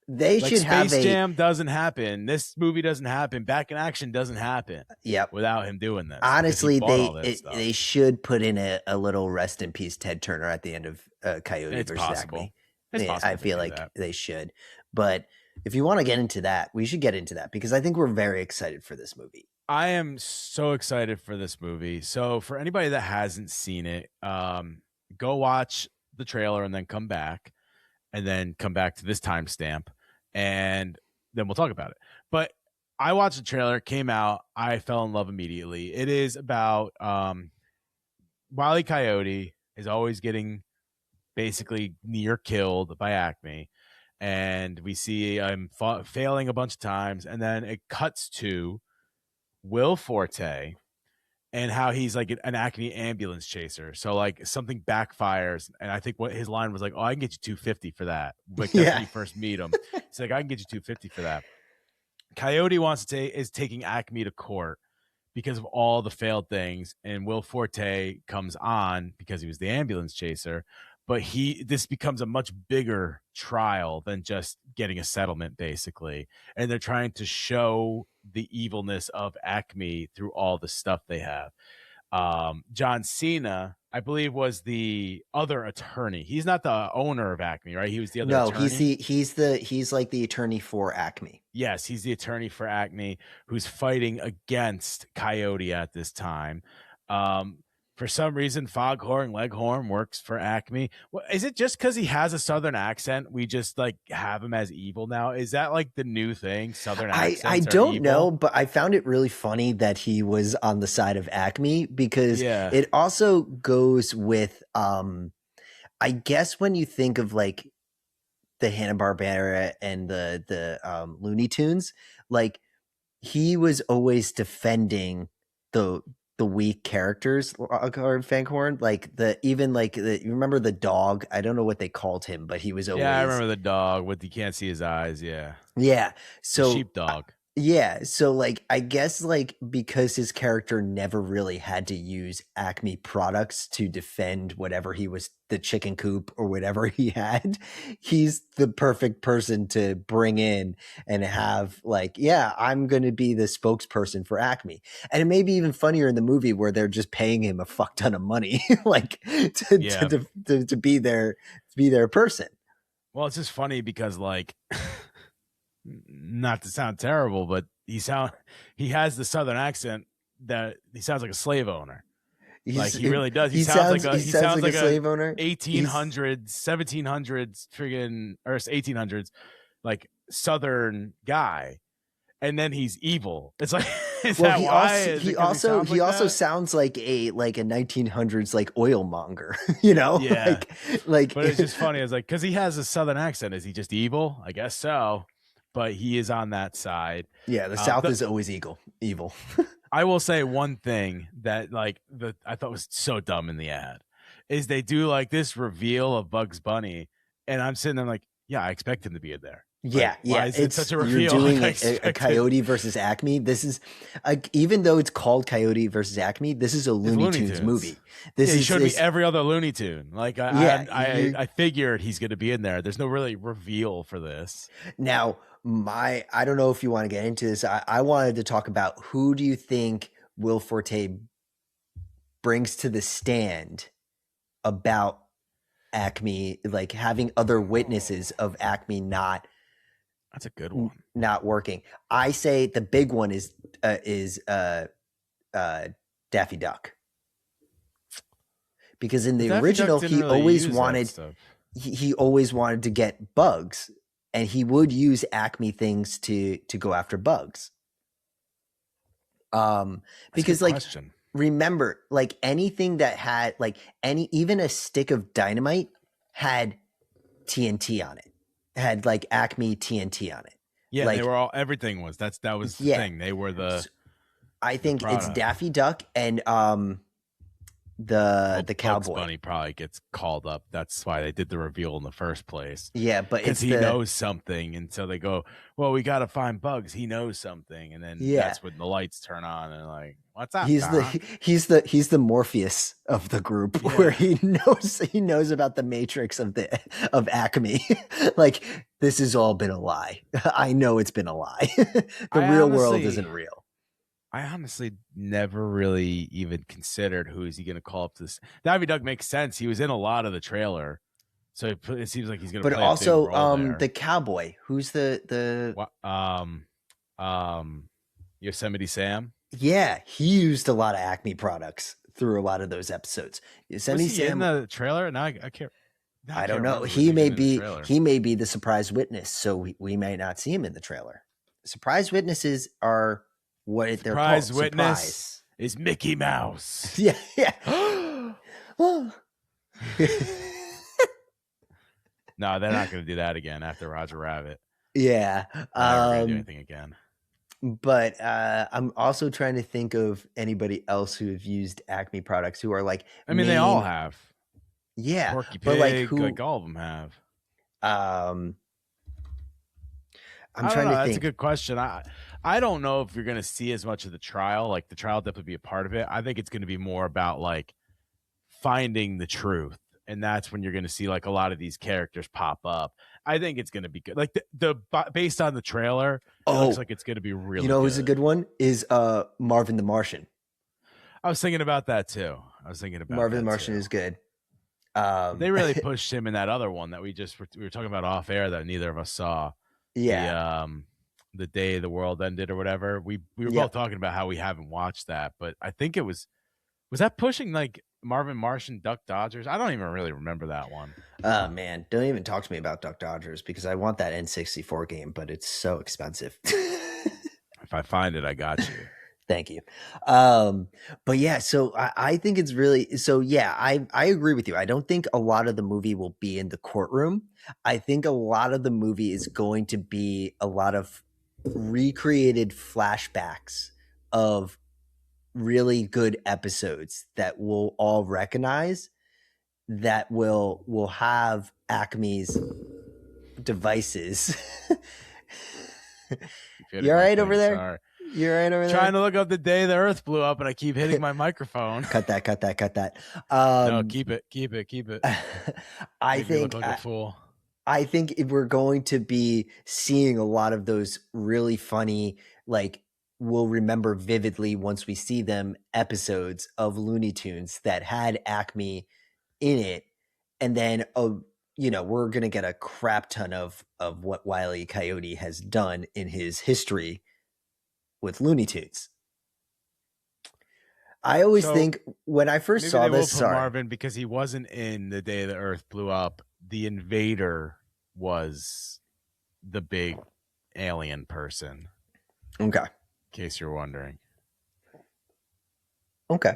They like should Space have Jam doesn't happen. This movie doesn't happen. Back in Action doesn't happen. Yep. Without him doing this. Honestly, they should put in a little rest in peace Ted Turner at the end of Coyote versus Acme. I feel like they should. But if you want to get into that, we should get into that because I think we're very excited for this movie. I am so excited for this movie. So for anybody that hasn't seen it, go watch the trailer and then come back to this timestamp, and then we'll talk about it. But I watched the trailer, came out, I fell in love immediately. It is about Wile E. Coyote is always getting basically near killed by Acme, and we see him failing a bunch of times, and then it cuts to Will Forte and how he's like an Acme ambulance chaser. So like something backfires, and I think what his line was like, "Oh, I can get you $250 for that." Like that's when you first meet him. He's like, "I can get you $250 for that." Coyote is taking Acme to court because of all the failed things, and Will Forte comes on because he was the ambulance chaser. But this becomes a much bigger trial than just getting a settlement, basically. And they're trying to show the evilness of Acme through all the stuff they have. John Cena, I believe, was the other attorney. He's not the owner of Acme, right? He was the other attorney. He's like the attorney for Acme. Yes, he's the attorney for Acme who's fighting against Coyote at this time. For some reason, Foghorn Leghorn works for Acme. Well, is it just because he has a Southern accent? We just like have him as evil now. Is that like the new thing? Southern accents. I don't know, but I found it really funny that he was on the side of Acme because it also goes with, I guess when you think of like the Hanna-Barbera and the Looney Tunes, like he was always defending the weak characters, Foghorn, like you remember the dog? I don't know what they called him, but he was always. Yeah, I remember the dog with you can't see his eyes. Yeah. Yeah. So sheepdog. Yeah, so like I guess like because his character never really had to use Acme products to defend whatever he was, the chicken coop or whatever he had, he's the perfect person to bring in and have like, yeah, I'm going to be the spokesperson for Acme. And it may be even funnier in the movie where they're just paying him a fuck ton of money like Yeah. to be their person. Well, it's just funny because like not to sound terrible, but he has the southern accent that he sounds like a slave owner. Like he really does. He He sounds sounds like a like a slave owner. He's 1800s, 1700s friggin' or 1800s like southern guy. And then he's evil. It's like is Well, that why? Is it 'cause he sounds he like also that? sounds like a 1900s like oil monger, you know? Yeah. Like But it's just funny. It's like because he has a southern accent. Is he just evil? I guess so. But he is on that side. yeah, the South The is always evil. I will say one thing that like the I thought was so dumb in the ad is they do like this reveal of Bugs Bunny, and I'm sitting there like, yeah, I expect him to be in there. Yeah, Like, why yeah. is it It's such a you're reveal? doing Like, I a expected Coyote versus Acme. This is like even though it's called Coyote versus Acme, this is a it's Looney Looney Tunes Tunes. movie. This Yeah, he showed me is every other Looney Tune. Like yeah. You I figured he's going to be in there. There's no really reveal for this. now my I don't know if you want to get into this. I wanted to talk about who do you think Will Forte brings to the stand about Acme, like having other witnesses of Acme That's a good one. not working. I say the big one is Daffy Duck, because in the Daffy Duck original didn't really use that stuff. he always wanted to get bugs, and he would use Acme things to go after bugs. That's Because a good like question. remember, like anything that had like any even a stick of dynamite had TNT on it. Had like Acme TNT on it. Yeah, they Like were all everything was that was the yeah, thing. They were S- I the think it's product. Daffy Duck and Well, the Bugs cowboy. Bunny probably gets called up. That's why they did the reveal in the first place. Yeah, but Because it's he the knows something. And so they go, well, we got to find Bugs. He knows something. And then yeah. that's when the lights turn on and like, what's up, He's Doc? he's the Morpheus of the group where Yeah. he knows about the matrix of Acme. Like this has all been a lie. I know it's been a lie. The I real world honestly, isn't real. I honestly never really even considered who is he going to call up to this. Daffy Duck makes sense. He was in a lot of the trailer. So it seems like he's going to But play a big also role there. the cowboy, who's the What, Yosemite Sam? yeah, he used a lot of Acme products through a lot of those episodes. Was Yosemite he in Sam, the trailer? Now I can't. Now I I can't don't know. remember. Was he even in the trailer? He may be the surprise witness, so we may not see him in the trailer. Surprise witnesses are what they're called. Surprise witness Surprise. is Mickey Mouse. Yeah, yeah. No, they're not going to do that again after Roger Rabbit. Yeah. They're never going to do anything again. But I'm also trying to think of anybody else who have used Acme products who are like. I mean, they all have. Yeah, Porky but Pig, like who? like all of them have. I'm I don't trying know. to That's think. a good question. I don't know if you're going to see as much of the trial. Like the trial will definitely be a part of it. I think it's going to be more about like finding the truth, and that's when you're going to see like a lot of these characters pop up. I think it's going to be good. Like based on the trailer, it looks like it's going to be really. You know who's a good one is Marvin the Martian. I was thinking about that too. Marvin the Martian is good. They really pushed him in that other one that we were talking about off air that neither of us saw. Yeah. The day the world ended or whatever. We were both talking about how we haven't watched that, but I think it was that pushing like Marvin Martian Duck Dodgers? I don't even really remember that one. Oh man, don't even talk to me about Duck Dodgers because I want that N64 game, but it's so expensive. If I find it, I got you. Thank you. But yeah, so I think it's really so yeah, I agree with you. I don't think a lot of the movie will be in the courtroom. I think a lot of the movie is going to be a lot of recreated flashbacks of really good episodes that we'll all recognize that will have Acme's devices Keep You hitting all my right over thing. there? Sorry. You all right over there? Trying to look up the day the Earth blew up, and I keep hitting my microphone. Cut that. No, keep it. I Make me look think like a fool. I think if we're going to be seeing a lot of those really funny, like we'll remember vividly once we see them, episodes of Looney Tunes that had Acme in it, and then we're gonna get a crap ton of what Wile E. Coyote has done in his history with Looney Tunes. I always think when I first maybe saw they will this, put Marvin because he wasn't in the day the Earth blew up. The invader was the big alien person. Okay. In case you're wondering. Okay.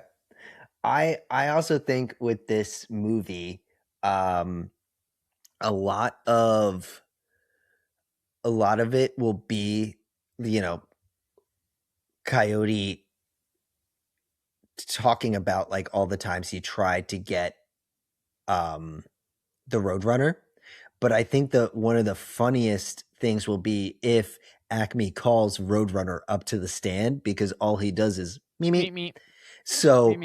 I also think with this movie, a lot of it will be, Coyote talking about like all the times he tried to get the Roadrunner. But I think that one of the funniest things will be if Acme calls Roadrunner up to the stand, because all he does is me. So,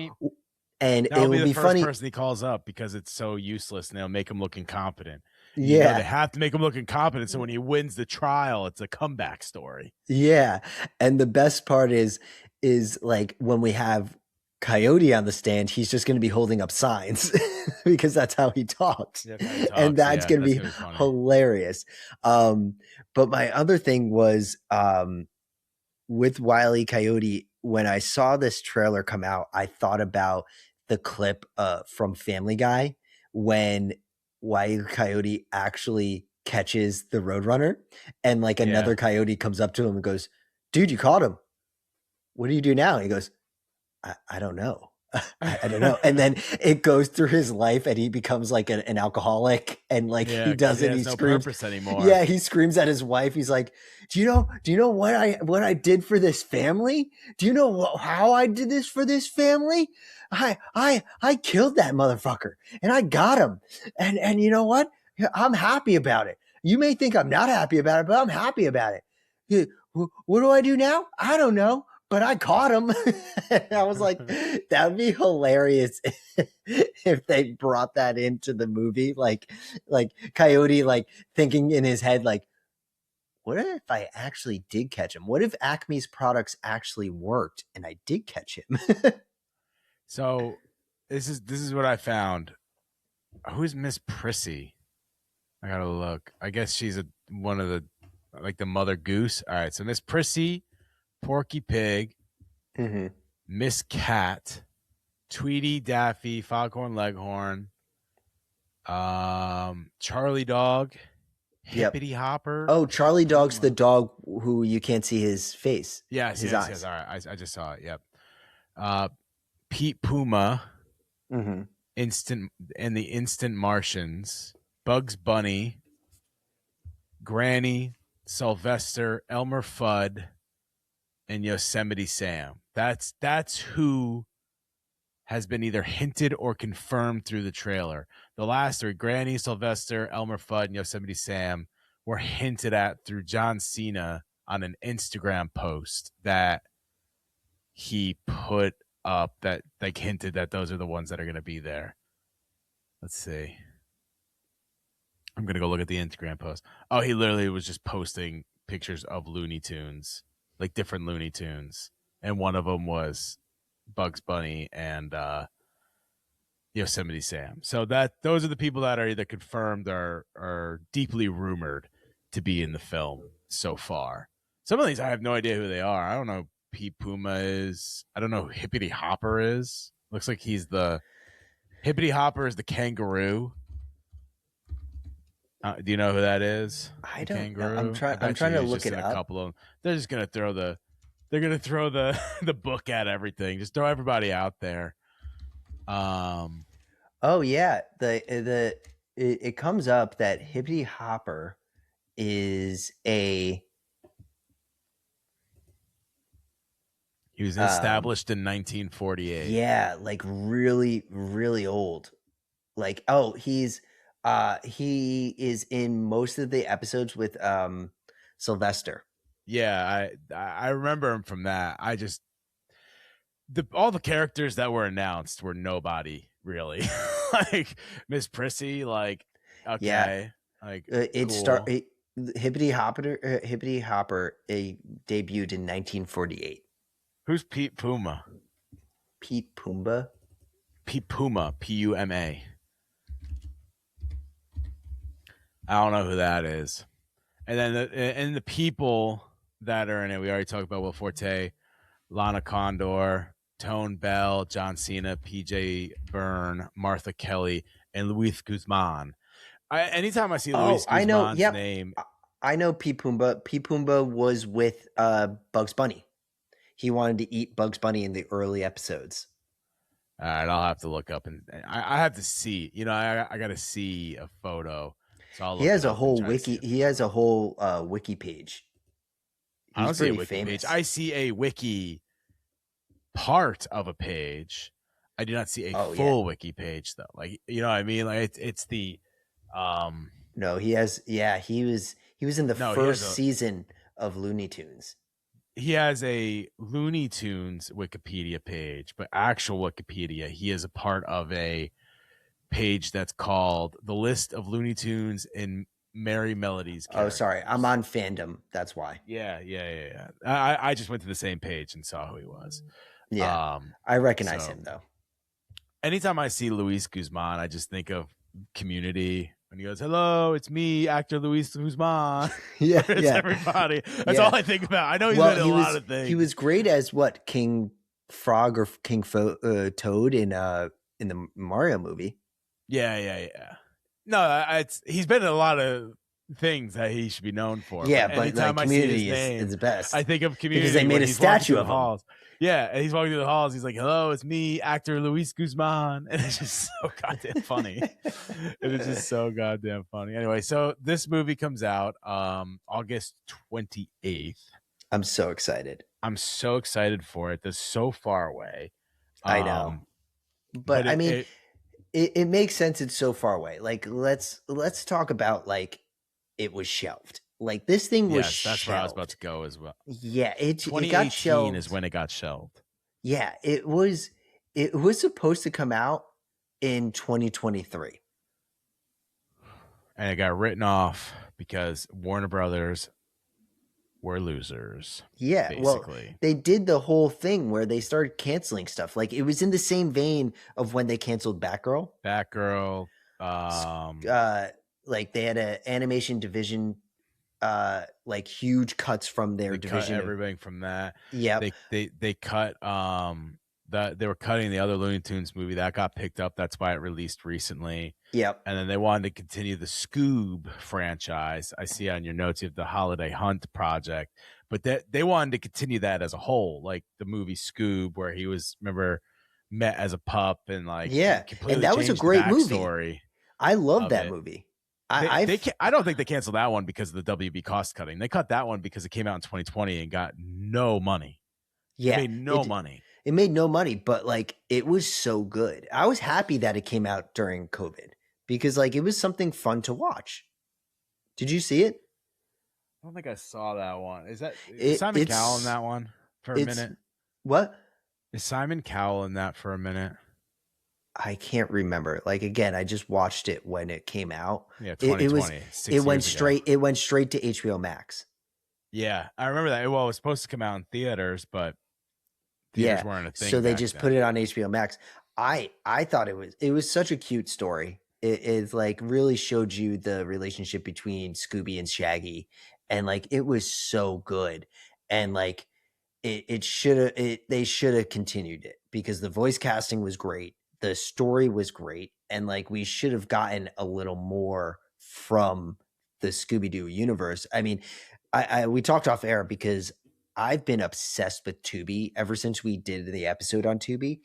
and that'll it will be the be first funny. person he calls up because it's so useless, and they'll make him look incompetent. Yeah, they have to make him look incompetent, so when he wins the trial, it's a comeback story. Yeah, and the best part is like when we have Coyote on the stand, he's just going to be holding up signs because that's how he talks, and that's going to be hilarious. But my other thing was with Wile E. Coyote. When I saw this trailer come out, I thought about the clip from Family Guy when Wile E. Coyote actually catches the Roadrunner, and like another coyote comes up to him and goes, "Dude, you caught him. What do you do now?" And he goes, I don't know. I don't know. And then it goes through his life, and he becomes like an alcoholic, and like he doesn't. He no screams purpose anymore. Yeah, he screams at his wife. He's like, "Do you know what I did for this family? Do you know how I did this for this family? I killed that motherfucker, and I got him. And you know what? I'm happy about it. You may think I'm not happy about it, but I'm happy about it. What do I do now? I don't know, but I caught him." I was like, that would be hilarious if they brought that into the movie. Like Coyote, like thinking in his head, like, what if I actually did catch him? What if Acme's products actually worked and I did catch him? So this is what I found. Who's Miss Prissy? I gotta look. I guess she's one of the the Mother Goose. All right, so Miss Prissy, Porky Pig, Miss Cat, Tweety, Daffy, Foghorn Leghorn, Charlie Dog, Hippity Hopper. Oh, Charlie Dog's the dog who you can't see his face. Yes. All right, I just saw it. Yep. Peepoomba, the Instant Martians, Bugs Bunny, Granny, Sylvester, Elmer Fudd, and Yosemite Sam. That's who has been either hinted or confirmed through the trailer. The last three, Granny, Sylvester, Elmer Fudd, and Yosemite Sam, were hinted at through John Cena on an Instagram post that he put up that like hinted that those are the ones that are going to be there. Let's see. I'm going to go look at the Instagram post. Oh, he literally was just posting pictures of Looney Tunes, like different Looney Tunes. And one of them was Bugs Bunny and Yosemite Sam. So those are the people that are either confirmed or are deeply rumored to be in the film so far. Some of these I have no idea who they are. I don't know who Peepoomba is. I don't know who Hippity Hopper is. Looks like he's Hippity Hopper is the kangaroo. Do you know who that is? I don't know. I'm trying to look it up. A couple of them. They're just gonna throw the the book at everything. Just throw everybody out there. Oh yeah, it comes up that Hippity Hopper is he was established in 1948. Yeah, like really, really old. Like, oh, he is in most of the episodes with Sylvester. Yeah, I remember him from that. I just all the characters that were announced were nobody really. Like Miss Prissy, like Yeah, okay, like it start cool. it, Hippity Hopper debuted in 1948. Who's Pete Puma? Peepoomba. Peepoomba, Puma. I don't know who that is. And then the people that are in it, we already talked about Will Forte, Lana Condor, Tone Bell, John Cena, PJ Byrne, Martha Kelly, and Luis Guzman. Anytime I see Oh, Luis I know. Guzman's Yep, name, I know Peepoomba. Peepoomba was with Bugs Bunny. He wanted to eat Bugs Bunny in the early episodes. all right, I'll have to look up and I have to see. You know, I got to see a photo, so I'll He look has it a up and whole try to see wiki. it. He has a whole wiki page. I He's don't see a pretty wiki page. famous. I see a wiki part of a page. I do not see a Oh yeah. full wiki page though. Like you know what I mean? Like it's the No, he has. Yeah, he was in the no, first season of Looney Tunes. he has a Looney Tunes Wikipedia page, but actual Wikipedia, he is a part of a page that's called the list of Looney Tunes and Merry Melodies Oh, sorry, I'm characters. on fandom. That's why. Yeah. I just went to the same page and saw who he was. Yeah, Um, I recognize so him though. anytime I see Luis Guzman, I just think of Community when he goes, "Hello, it's me, actor Luis Guzman." Yeah, It's yeah, everybody. That's yeah. all I think about. I know he's Well, been in a lot of he things. was great as what, King Frog or Toad in the Mario movie. Yeah. No, he's been in a lot of things that he should be known for. Yeah, But but like anytime I see his Community is name, the best I think of because they Community made when a he's walking statue through the of him. halls. Yeah, and he's walking through the halls. He's like, "Hello, it's me, actor Luis Guzman," and it's just so goddamn funny. It is just so goddamn funny. Anyway, so this movie comes out August 28th. I'm so excited. I'm so excited for it. That's so far away. I know, Um, but but I it, mean, it it makes sense. It's so far away. Like let's talk about like it was shelved. Like this thing was yes, that's where I was about shelved. to go as well. Yeah, it got 2018 is shelved. when it got shelved. Yeah, it was supposed to come out in 2023. And it got written off because Warner Brothers were losers, Yeah, well, basically. they did the whole thing where they started canceling stuff. Like it was in the same vein of when they canceled Batgirl. Batgirl, S- Uh, like they had an animation division, like huge cuts from their they cut division. everything from that. Yep. They cut that they were cutting the other Looney Tunes movie that got picked up. That's why it released recently. Yep. And then they wanted to continue the Scoob franchise. I see on your notes you have the Holiday Hunt project, but they wanted to continue that as a whole, like the movie Scoob, where he was remember met as a pup and like Yeah, and completely that was a changed the great movie. backstory I love of that it. movie. I don't think they canceled that one because of the WB cost cutting. They cut that one because it came out in 2020 and got no money. Yeah, It made no money. It made no money, but like it was so good. I was happy that it came out during COVID because like it was something fun to watch. Did you see it? I don't think I saw that one. Is Simon Cowell in that one for a minute? What? Is Simon Cowell in that for a minute? I can't remember. Like again, I just watched it when it came out. Yeah, 2020. It went straight. It went straight to HBO Max. Yeah, I remember that. Well, it was supposed to come out in theaters, but theaters weren't a thing. So they just put it on HBO Max. I thought it was such a cute story. It like really showed you the relationship between Scooby and Shaggy, and like it was so good. And like they should have continued it because the voice casting was great, the story was great, and like we should have gotten a little more from the Scooby-Doo universe. I mean, we talked off air because I've been obsessed with Tubi ever since we did the episode on Tubi.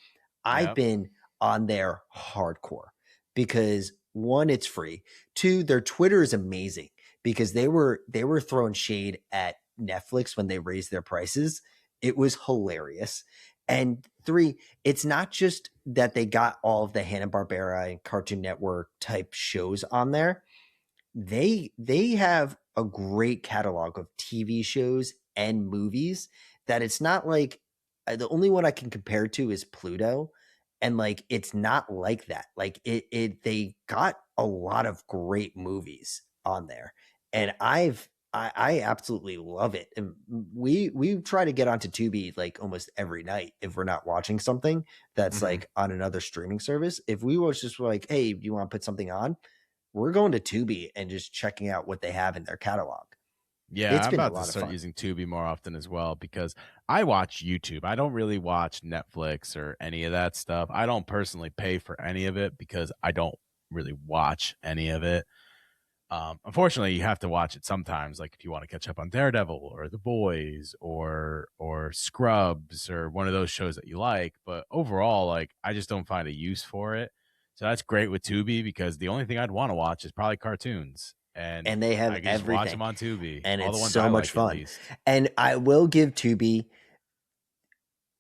I've been on there hardcore because one, it's free. Two, their Twitter is amazing because they were throwing shade at Netflix when they raised their prices. It was hilarious. And three, it's not just that they got all of the Hanna-Barbera and Cartoon Network type shows on there. They have a great catalog of TV shows and movies that it's not like the only one I can compare to is Pluto. And like, it's not like that. Like they got a lot of great movies on there. And I absolutely love it. And we try to get onto Tubi like almost every night if we're not watching something that's like on another streaming service. If we was just like, hey, do you want to put something on? We're going to Tubi and just checking out what they have in their catalog. Yeah, It's I'm been a about to lot of start fun. using Tubi more often as well because I watch YouTube. I don't really watch Netflix or any of that stuff. I don't personally pay for any of it because I don't really watch any of it. Unfortunately, you have to watch it sometimes, like if you want to catch up on Daredevil or The Boys or Scrubs or one of those shows that you like. But overall, like I just don't find a use for it. So that's great with Tubi because the only thing I'd want to watch is probably cartoons, and And they have I can just watch everything. them on Tubi. And All the it's ones I so much like, at fun. least. And I will give Tubi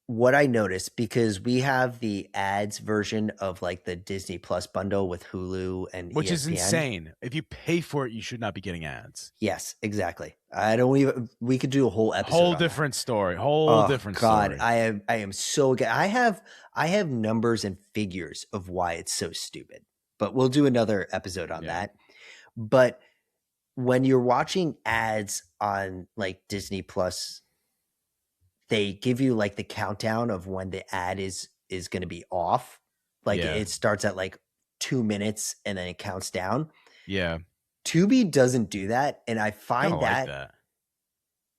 what I noticed because we have the ads version of like the Disney Plus bundle with Hulu and Which is ESPN. insane. If you pay for it, you should not be getting ads. Yes, exactly. I don't even. We could do a whole episode. Whole on different that. story. Whole different God, story. I am so good. I have numbers and figures of why it's so stupid. But we'll do another episode on that. But when you're watching ads on like Disney Plus, they give you like the countdown of when the ad is going to be off. Like it starts at like 2 minutes and then it counts down. Yeah. Tubi doesn't do that, and I find that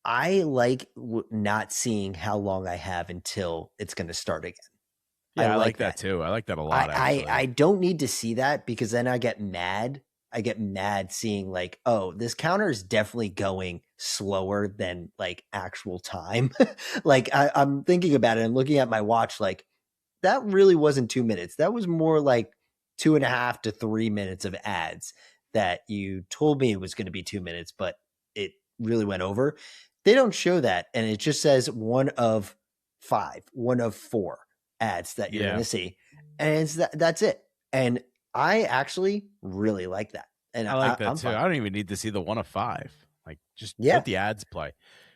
I like not seeing how long I have until it's going to start again. Yeah, I like that too. I like that a lot. I don't need to see that because then I get mad. I get mad seeing like, oh, this counter is definitely going slower than like actual time. Like I'm thinking about it and looking at my watch, like that really wasn't 2 minutes. That was more like 2.5 to 3 minutes of ads that you told me it was going to be 2 minutes, but it really went over. They don't show that. And it just says 1 of 5, 1 of 4 ads that you're going to see. And that's it. And I actually really like that. And I like that I'm too. fine. I don't even need to see the 1 of 5. Like just let the ads play.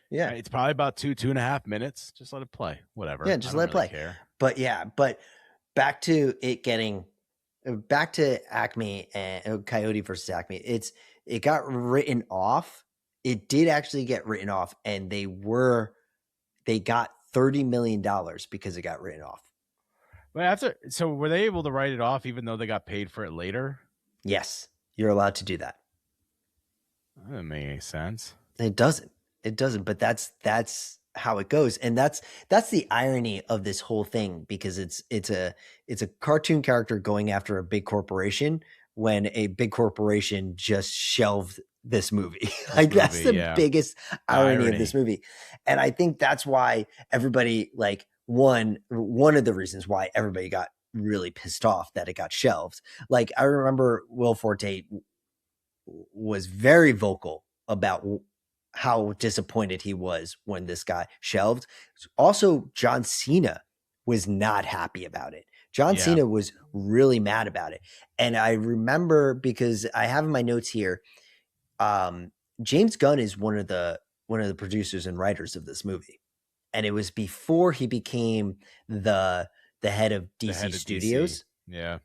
Yeah. It's probably about 2.5 minutes. Just let it play. Whatever. Yeah, just let it play. Care. But back to it getting back to Acme and Coyote versus Acme. It got written off. It did actually get written off, and they got $30 million because it got written off. But so were they able to write it off even though they got paid for it later? Yes, you're allowed to do that. That doesn't make any sense. It doesn't. But that's how it goes, and that's the irony of this whole thing because it's a cartoon character going after a big corporation when a big corporation just shelved this movie. That's the biggest irony of this movie, and I think that's why everybody like one of the reasons why everybody got really pissed off that it got shelved. Like I remember Will Forte was very vocal about how disappointed he was when this got shelved. Also, John Cena was not happy about it. John Cena was really mad about it. And I remember because I have in my notes here, James Gunn is one of the producers and writers of this movie. And it was before he became the head of DC Studios. DC. Yeah.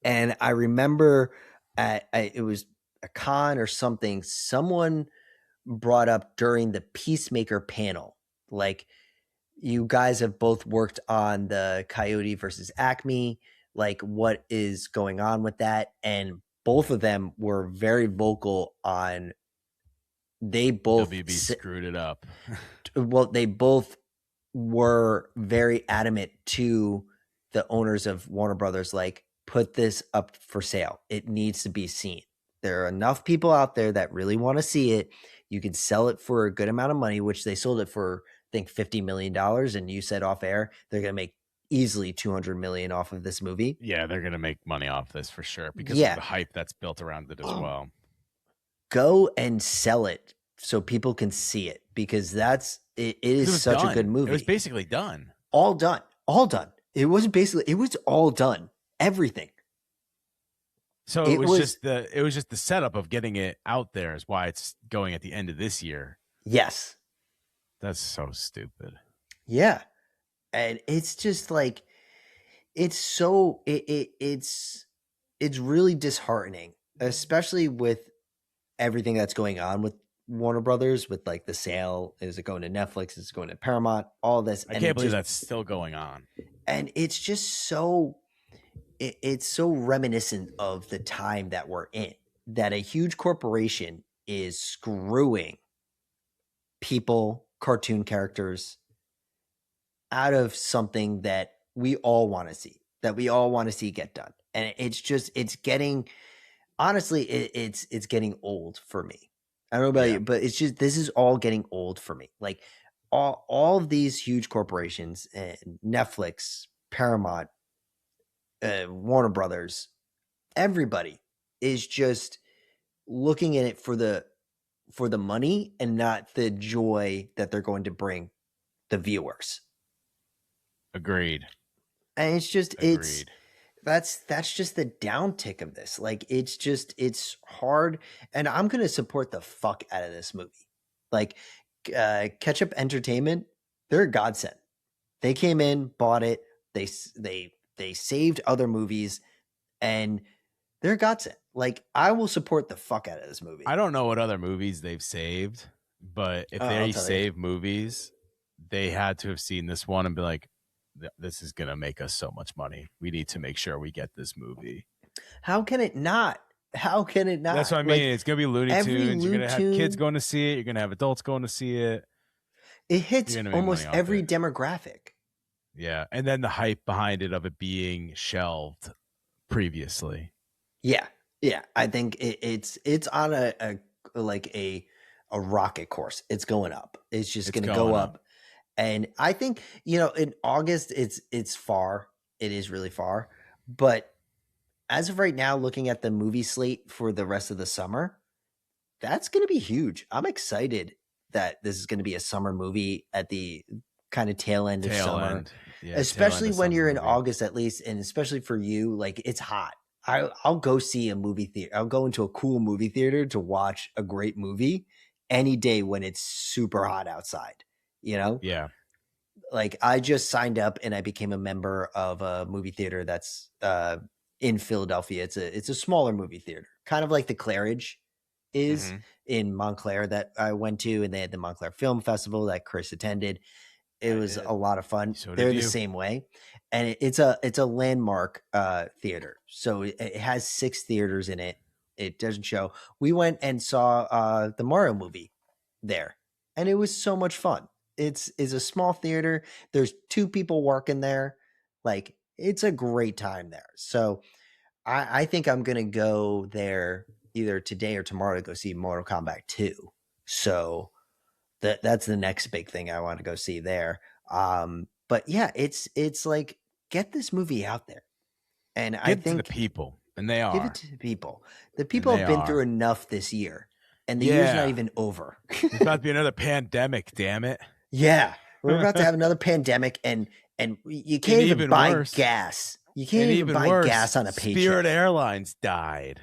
And I remember it was a con or something. Someone brought up during the Peacemaker panel, like, you guys have both worked on the Coyote versus Acme, like what is going on with that? And both of them were very vocal on they both WB screwed it up. Well, they both were very adamant to the owners of Warner Brothers, like, put this up for sale. It needs to be seen. There are enough people out there that really want to see it. You can sell it for a good amount of money, which they sold it for, I think, $50 million. And you said off air, they're going to make easily $200 million off of this movie. Yeah, they're going to make money off this for sure because of the hype that's built around it as well. Go and sell it so people can see it because it is such a good movie. It was basically done. All done. It was all done. Everything. So It was it was just the setup of getting it out there is why it's going at the end of this year. yes, That's so stupid. yeah, and it's just like it's so it's really disheartening, especially with everything that's going on with Warner Brothers, with like the sale. Is it going to Netflix? Is it going to Paramount? All this, I and can't believe that's still going on. and it's just so it's so reminiscent of the time that we're in, that a huge corporation is screwing people, cartoon characters, out of something that we all want to see, get done. And it's getting, honestly, it's getting old for me. I don't know about Yeah. you, but it's just, this is all getting old for me. Like all of these huge corporations, Netflix, Paramount, Warner Brothers, everybody is just looking at it for the money and not the joy that they're going to bring the viewers. Agreed. And it's just Agreed. that's just the downtick of this. Like it's hard, and I'm gonna support the fuck out of this movie. Like Ketchup Entertainment, they're a godsend. They came in, bought it, they saved other movies, and they're a godsend. Like I will support the fuck out of this movie. I don't know what other movies they've saved, but if they save movies, they had to have seen this one and be like, this is going to make us so much money. We need to make sure we get this movie. How can it not? How can it not? That's what I mean. Like, it's going to be Looney Tunes. You're going to have kids going to see it. You're going to have adults going to see it. It hits almost every demographic. Yeah. And then the hype behind it of it being shelved previously. Yeah. Yeah. I think it's on a rocket course. It's going up. It's just going to go up. And I think, in August, it's far. It is really far. But as of right now, looking at the movie slate for the rest of the summer, that's going to be huge. I'm excited that this is going to be a summer movie at the kind of tail end of summer. Yeah, especially when you're in August, at least, and especially for you, like it's hot. I'll go see a movie theater. I'll go into a cool movie theater to watch a great movie any day when it's super hot outside. Yeah. Like I just signed up and I became a member of a movie theater that's in Philadelphia. It's a smaller movie theater, kind of like the Claridge is in Montclair that I went to, and they had the Montclair Film Festival that Chris attended. It was a lot of fun. They're the same way, and it's a landmark theater. So it has 6 theaters in it. It doesn't show. We went and saw the Mario movie there, and it was so much fun. It's a small theater. There's 2 people working there. Like it's a great time there. So I think I'm going to go there either today or tomorrow to go see Mortal Kombat 2. So that's the next big thing I want to go see there. But yeah, it's like, get this movie out there. And I think to the people, and they are. Give it to the people. The people have been through enough this year, and the year's not even over. It's about to be another pandemic, damn it. Yeah, we're about to have another pandemic, and you can't even buy gas. You can't even buy gas on a paycheck. Spirit Airlines died.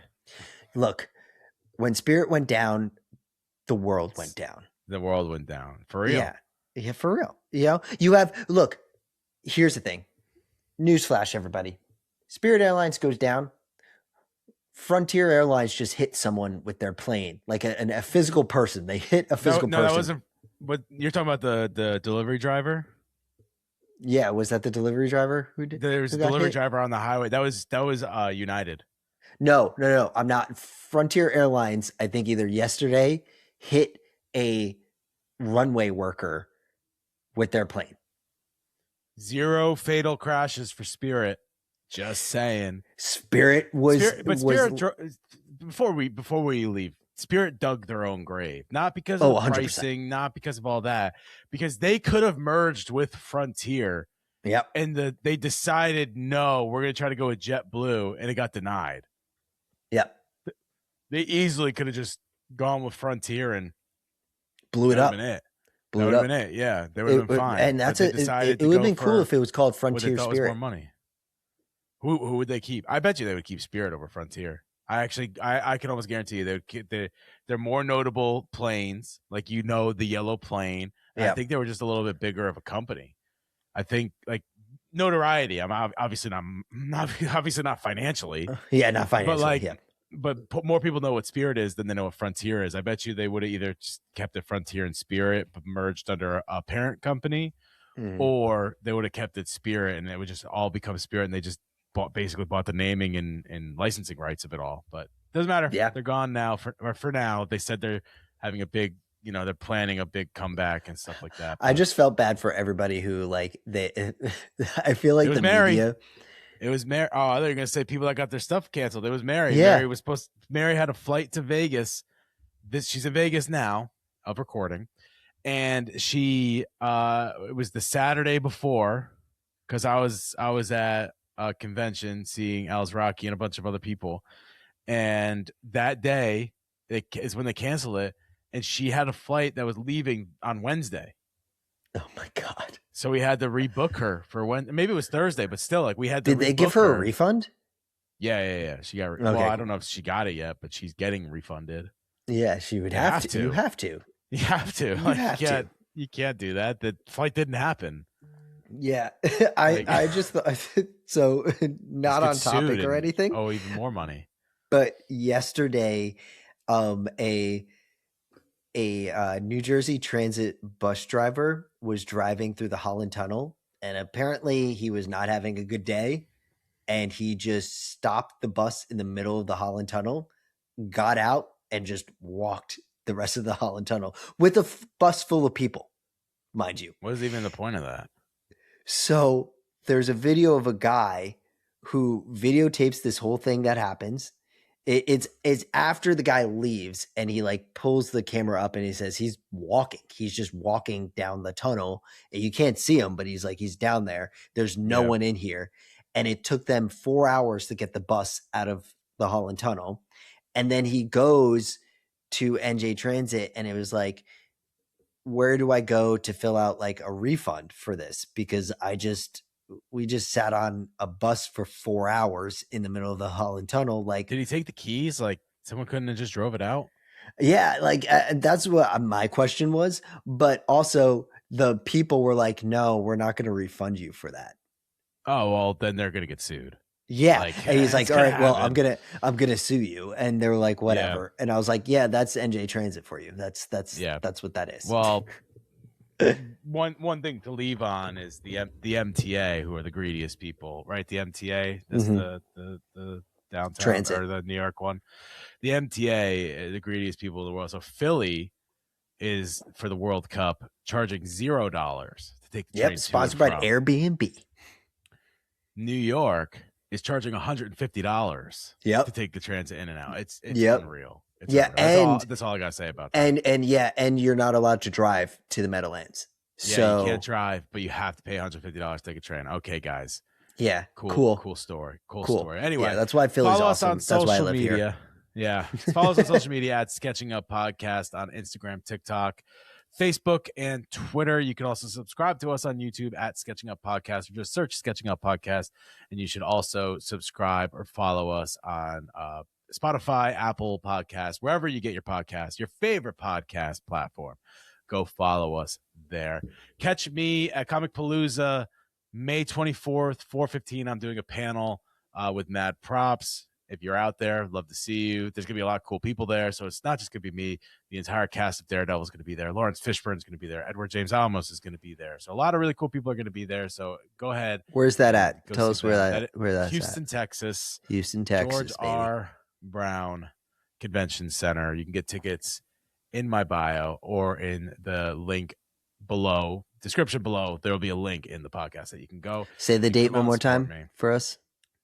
Look, when Spirit went down, the world went down. The world went down. For real. Yeah, for real. You have, look, here's the thing. Newsflash, everybody. Spirit Airlines goes down. Frontier Airlines just hit someone with their plane, like a physical person. They hit a physical person. That wasn't. What you're talking about, the delivery driver? Yeah, was that the delivery driver who did? There was a delivery driver on the highway. That was United. No. I'm not. Frontier Airlines, I think either yesterday hit a runway worker with their plane. 0 fatal crashes for Spirit. Just saying. Spirit was before we leave. Spirit dug their own grave, not because of pricing, 100%. Not because of all that, because they could have merged with Frontier. Yep. And they decided, no, we're going to try to go with JetBlue, and it got denied. Yep. They easily could have just gone with Frontier and blew it up. That would have been it. Yeah, they would have been fine. And that's it. It would have been cool if it was called Frontier Spirit. More money. Who would they keep? I bet you they would keep Spirit over Frontier. I can almost guarantee you they're more notable planes, like the yellow plane. And I think they were just a little bit bigger of a company. I think like notoriety. I'm obviously not financially. Yeah, not financially. But like, yeah. but more people know what Spirit is than they know what Frontier is. I bet you they would have either just kept it Frontier and Spirit, but merged under a parent company, or they would have kept it Spirit and it would just all become Spirit, and they just basically bought the naming and licensing rights of it all. But doesn't matter. Yeah, they're gone now. For now, they said they're having a big, they're planning a big comeback and stuff like that. But I just felt bad for everybody who like they. I feel like the Mary. media. It was Mary. Oh, I thought you were gonna say people that got their stuff canceled. It was Mary. Yeah. Mary had a flight to Vegas. She's in Vegas now of recording, and she it was the Saturday before, because I was at a convention seeing Alice Rocky and a bunch of other people, and that day is when they canceled it, and she had a flight that was leaving on Wednesday. Oh my God. So we had to rebook her for when, maybe it was Thursday, but still, like we had to. Did they give her a refund? Yeah. She got. Okay. Well, I don't know if she got it yet, but she's getting refunded. Yeah, she would have to. You have to. You have to. You can't do that. The flight didn't happen. Yeah, I just thought so. Not on topic or anything. Oh, even more money. But yesterday, a New Jersey Transit bus driver was driving through the Holland Tunnel, and apparently he was not having a good day, and he just stopped the bus in the middle of the Holland Tunnel, got out, and just walked the rest of the Holland Tunnel with a bus full of people, mind you. What is even the point of that? So there's a video of a guy who videotapes this whole thing that happens. It's after the guy leaves, and he like pulls the camera up and he says he's walking. He's just walking down the tunnel, and you can't see him, but he's down there. There's no one in here. And it took them 4 hours to get the bus out of the Holland Tunnel. And then he goes to NJ Transit, and it was like, where do I go to fill out like a refund for this? Because we just sat on a bus for 4 hours in the middle of the Holland Tunnel. Like, did he take the keys? Like, someone couldn't have just drove it out? Yeah, like that's what my question was. But also, the people were like, "No, we're not going to refund you for that." Oh well, then they're going to get sued. Yeah, like, and he's like, "All right, well, I'm gonna sue you," and they were like, "Whatever," and I was like, "Yeah, that's NJ Transit for you. That's what that is." Well. One thing to leave on is the MTA, who are the greediest people, right? The MTA, this is the downtown Transit, or the New York one. The MTA, the greediest people in the world. So Philly is, for the World Cup, charging $0 to take the train. Sponsored by Airbnb. New York is charging $150 to take the transit in and out. It's unreal. It's unreal. That's all I gotta say about that. And you're not allowed to drive to the Meadowlands. Yeah, so you can't drive, but you have to pay $150 to take a train. Okay, guys. Yeah, cool story. Cool story. Anyway, that's why Philly's awesome. Us on that's why I live media. Here. Yeah, follow us on social media at Sketching Up Podcast on Instagram, TikTok, Facebook, and Twitter. You can also subscribe to us on YouTube at Sketching Up Podcast, or just search Sketching Up Podcast. And you should also subscribe or follow us on Spotify, Apple Podcasts, wherever you get your podcast, your favorite podcast platform. Go follow us there. Catch me at Comic Palooza May 24th, 4:15. I'm doing a panel with Mad Props. If you're out there, love to see you. There's going to be a lot of cool people there. So it's not just going to be me. The entire cast of Daredevil is going to be there. Lawrence Fishburne's going to be there. Edward James Olmos is going to be there. So a lot of really cool people are going to be there. So go ahead. Where's that at? Tell us where that's Houston, at. Texas. Houston, Texas. George R. Brown Convention Center. You can get tickets in my bio or in the link below, description below. There will be a link in the podcast that you can go. Say the date one more time for us.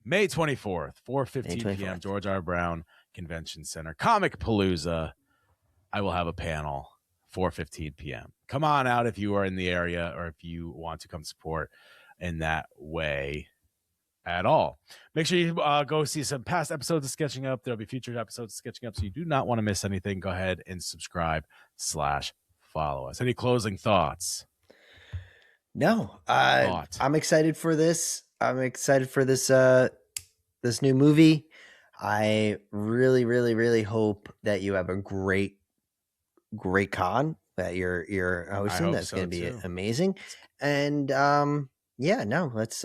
May 24th, 4:15 p.m., George R. Brown Convention Center. Comic Palooza. I will have a panel, 4:15 p.m. Come on out if you are in the area or if you want to come support in that way at all. Make sure you go see some past episodes of Sketching Up. There'll be future episodes of Sketching Up, so you do not want to miss anything. Go ahead and subscribe/follow us. Any closing thoughts? No. I'm excited for this. I'm excited for this this new movie. I really, really, really hope that you have a great con that you're I hosting. hope That's so going to be too. amazing. And yeah, no, let's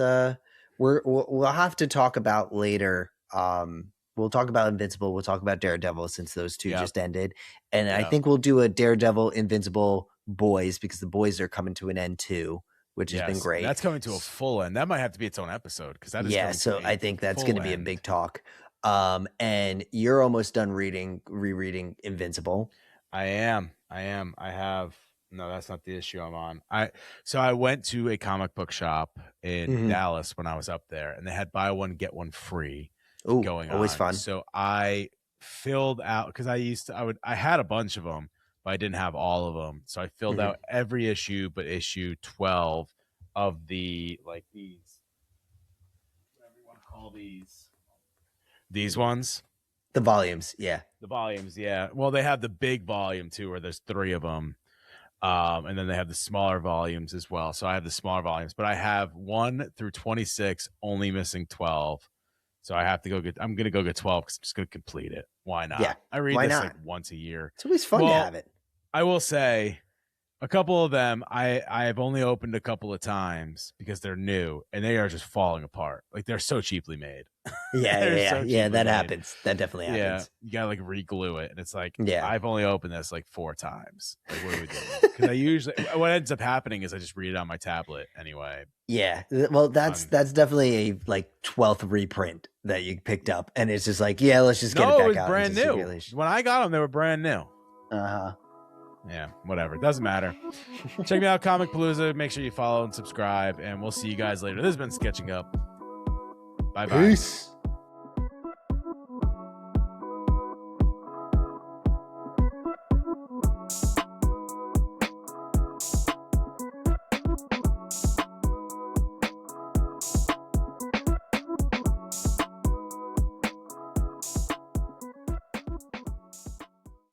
we'll have to talk about later. We'll talk about Invincible. We'll talk about Daredevil since those two Yep. just ended, and I Yep. think we'll do a Daredevil, Invincible, Boys, because the Boys are coming to an end too, which has been Yes, and great. that's coming to a full end. That might have to be its own episode because that is Yeah, coming to so a I think that's going full to be a end. big talk. And you're almost done rereading Invincible. I am. I have. No, that's not the issue I'm on. I went to a comic book shop in Mm-hmm. Dallas when I was up there, and they had buy one get one free Ooh, going always on. fun. So I filled out because I had a bunch of them, but I didn't have all of them. So I filled Mm-hmm. out every issue but issue 12 of the like these. Whatever you want to call these ones. The volumes, yeah. The volumes, yeah. Well, they have the big volume too, where there's 3 of them. And then they have the smaller volumes as well. So I have the smaller volumes, but I have 1 through 26, only missing 12. So I have to I'm going to go get 12 because I'm just going to complete it. Why not? Yeah, I read why this not? like once a year. It's always fun to have it. I will say a couple of them I've only opened a couple of times because they're new and they are just falling apart. Like they're so cheaply made. Yeah. That happens. That definitely happens. Yeah, you gotta like re-glue it, and it's like, yeah, I've only opened this like 4 times. Like, what are we doing? Because I usually, what ends up happening is I just read it on my tablet anyway. Yeah. Well, that's definitely a like 12th reprint that you picked up, and it's just like, yeah, let's just get it back it was out. brand new. When I got them, they were brand new. Yeah, whatever. It doesn't matter. Check me out, Comic Palooza. Make sure you follow and subscribe, and we'll see you guys later. This has been Sketching Up. Bye bye. Peace.